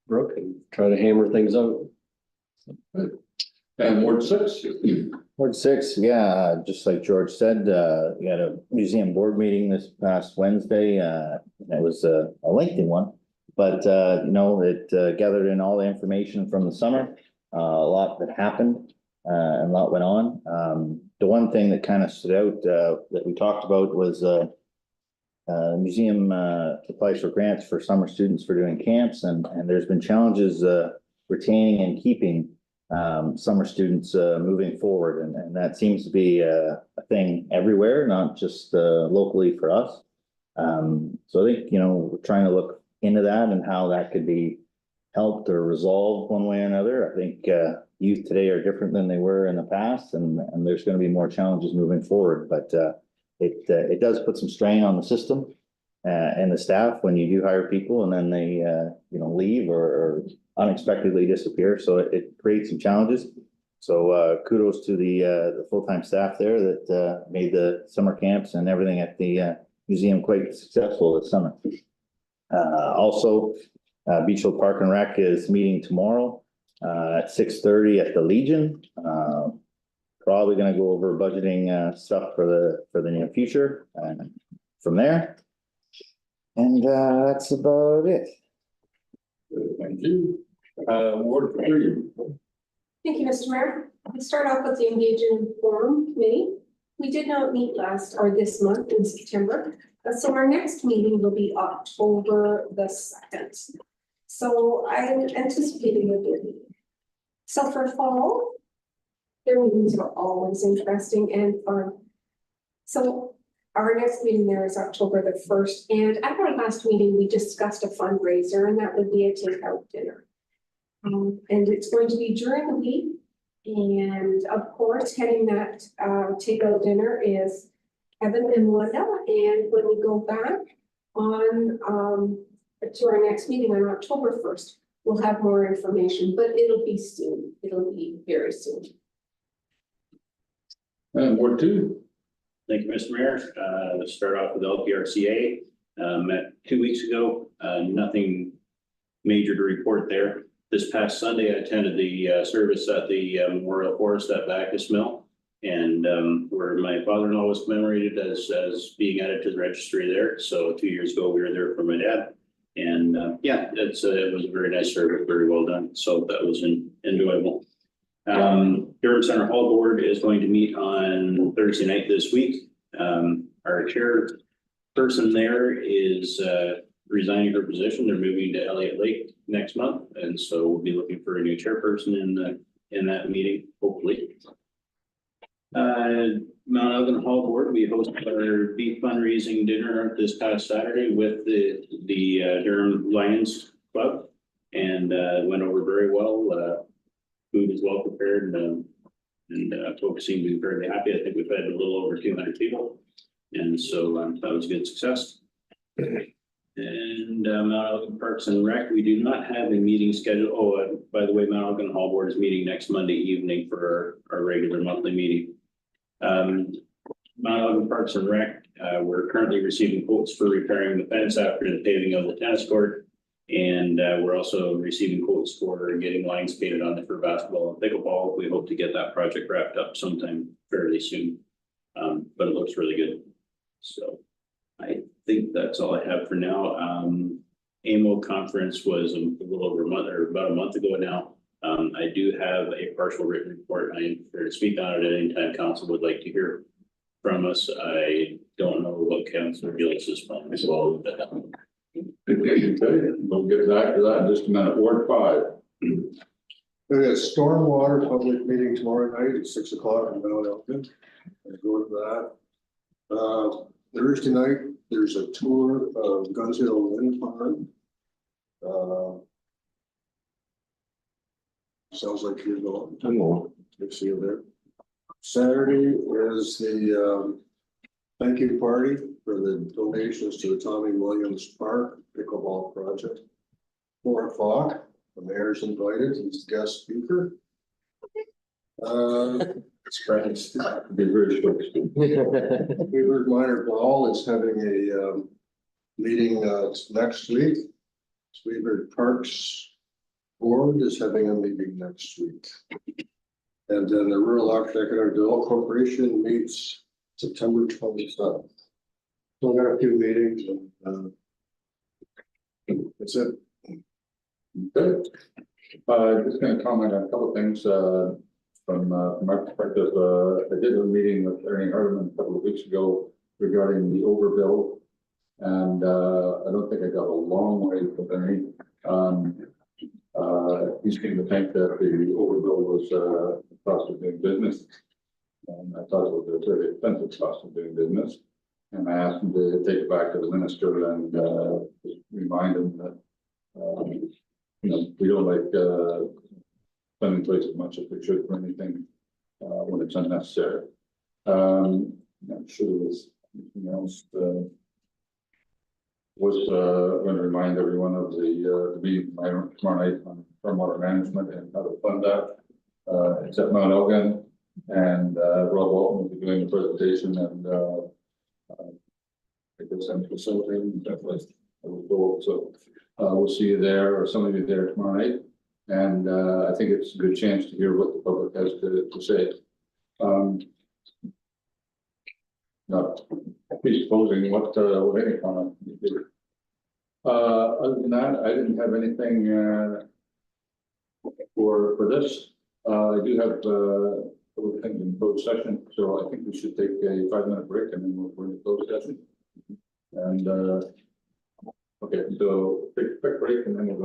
Brooke and try to hammer things out. And Ward 6. Ward 6, yeah, just like George said, we had a museum board meeting this past Wednesday. It was a lengthy one. But, you know, it gathered in all the information from the summer, a lot that happened, and a lot went on. The one thing that kind of stood out, that we talked about was, museum, applies for grants for summer students for doing camps, and there's been challenges, retaining and keeping, summer students, moving forward, and that seems to be a thing everywhere, not just, locally for us. So I think, you know, we're trying to look into that and how that could be helped or resolved one way or another. I think, youth today are different than they were in the past, and there's gonna be more challenges moving forward, but, it does put some strain on the system, and the staff when you do hire people and then they, you know, leave or unexpectedly disappear, so it creates some challenges. So, kudos to the full-time staff there that, made the summer camps and everything at the, museum quite successful this summer. Also, Beach Hill Park and Rec is meeting tomorrow, at 6:30 at the Legion. Probably gonna go over budgeting, stuff for the near future, and from there. And, that's about it. Thank you. Ward 3. Thank you, Mr. Mayor. I'll start off with the Engage and Inform Committee. We did not meet this month in September, so our next meeting will be October the 2nd. So I'm anticipating a good meeting. So for fall, their meetings are always interesting and fun. So our next meeting there is October the 1st, and at our last meeting, we discussed a fundraiser, and that would be a takeout dinner. And it's going to be during the week. And of course, heading that takeout dinner is Evan and Linda. And when we go back on to our next meeting on October 1st, we'll have more information, but it'll be soon. It'll be very soon. And Ward 2. Thank you, Mr. Mayor. Let's start off with LPRCA. Met 2 weeks ago, nothing major to report there. This past Sunday, I attended the service at the Memorial Forest at Bacchus Mill, and where my father-in-law was commemorated as being added to the registry there. So 2 years ago, we were there for my dad, and yeah, it was a very nice service, very well done. So that was enjoyable. Durham Center Hall Board is going to meet on Thursday night this week. Our chairperson there is resigning her position. They're moving to Elliott Lake next month, and so we'll be looking for a new chairperson in that meeting, hopefully. Mount Elgin Hall Board, we hosted our beef fundraising dinner this past Saturday with the Durham Lions Club, and went over very well. Food is well prepared, and folks seem to be very happy. I think we've had a little over 200 people, and so that was a good success. And Mount Elgin Parks and Rec, we do not have a meeting scheduled. Oh, by the way, Mount Elgin Hall Board is meeting next Monday evening for our regular monthly meeting. Mount Elgin Parks and Rec, we're currently receiving quotes for repairing the fence after the paving of the tennis court. And we're also receiving quotes for getting lines painted on it for basketball and pickleball. We hope to get that project wrapped up sometime fairly soon. But it looks really good. So I think that's all I have for now. AMO conference was a little over a month or about a month ago now. I do have a partial written report. I'm prepared to speak on it at any time council would like to hear from us. I don't know what Councilor Gillis's plan is. Well, We'll get back to that in just a minute. Ward 5. There's a stormwater public meeting tomorrow night at 6 o'clock in Mount Elgin. I go to that. Thursday night, there's a tour of Guns Hill Wind Farm. Sounds like you're going. I'm going. Good to see you there. Saturday is the thank you party for the donations to the Tommy Williams Park Pickleball Project. 4 o'clock, the mayor's invited, he's the guest speaker. Friends. Be very short. Weaver Minor Ball is having a meeting next week. Weaver Parks Board is having a meeting next week. And then the Rural Executive Adult Corporation meets September 27th. So I got a few meetings and That's it. Good. Just gonna comment on a couple of things, from my perspective. I did a meeting with Ernie Hardeman a couple of weeks ago regarding the overbill. And, I don't think I got a long way with Ernie. He seemed to think that the overbill was, the cost of doing business. And I thought it was a very expensive cost of doing business. And I asked him to take it back to the minister and, just remind him that, we don't like, spending twice as much as we should for anything, when it's unnecessary. I'm sure there was anything else, was, going to remind everyone of the meeting tomorrow night on stormwater management and how to fund that. It's at Mount Elgin, and, Rob Walton will be doing the presentation, and, I guess I'm facilitating, definitely, I will go, so, we'll see you there, or some of you there tomorrow night. And, I think it's a good chance to hear what the public has to say. Not presupposing what any comment you do. Other than that, I didn't have anything, for this. I do have, a couple of things in closed session, so I think we should take a 5-minute break and then we're in closed session. And, okay, so take a quick break and then we'll go.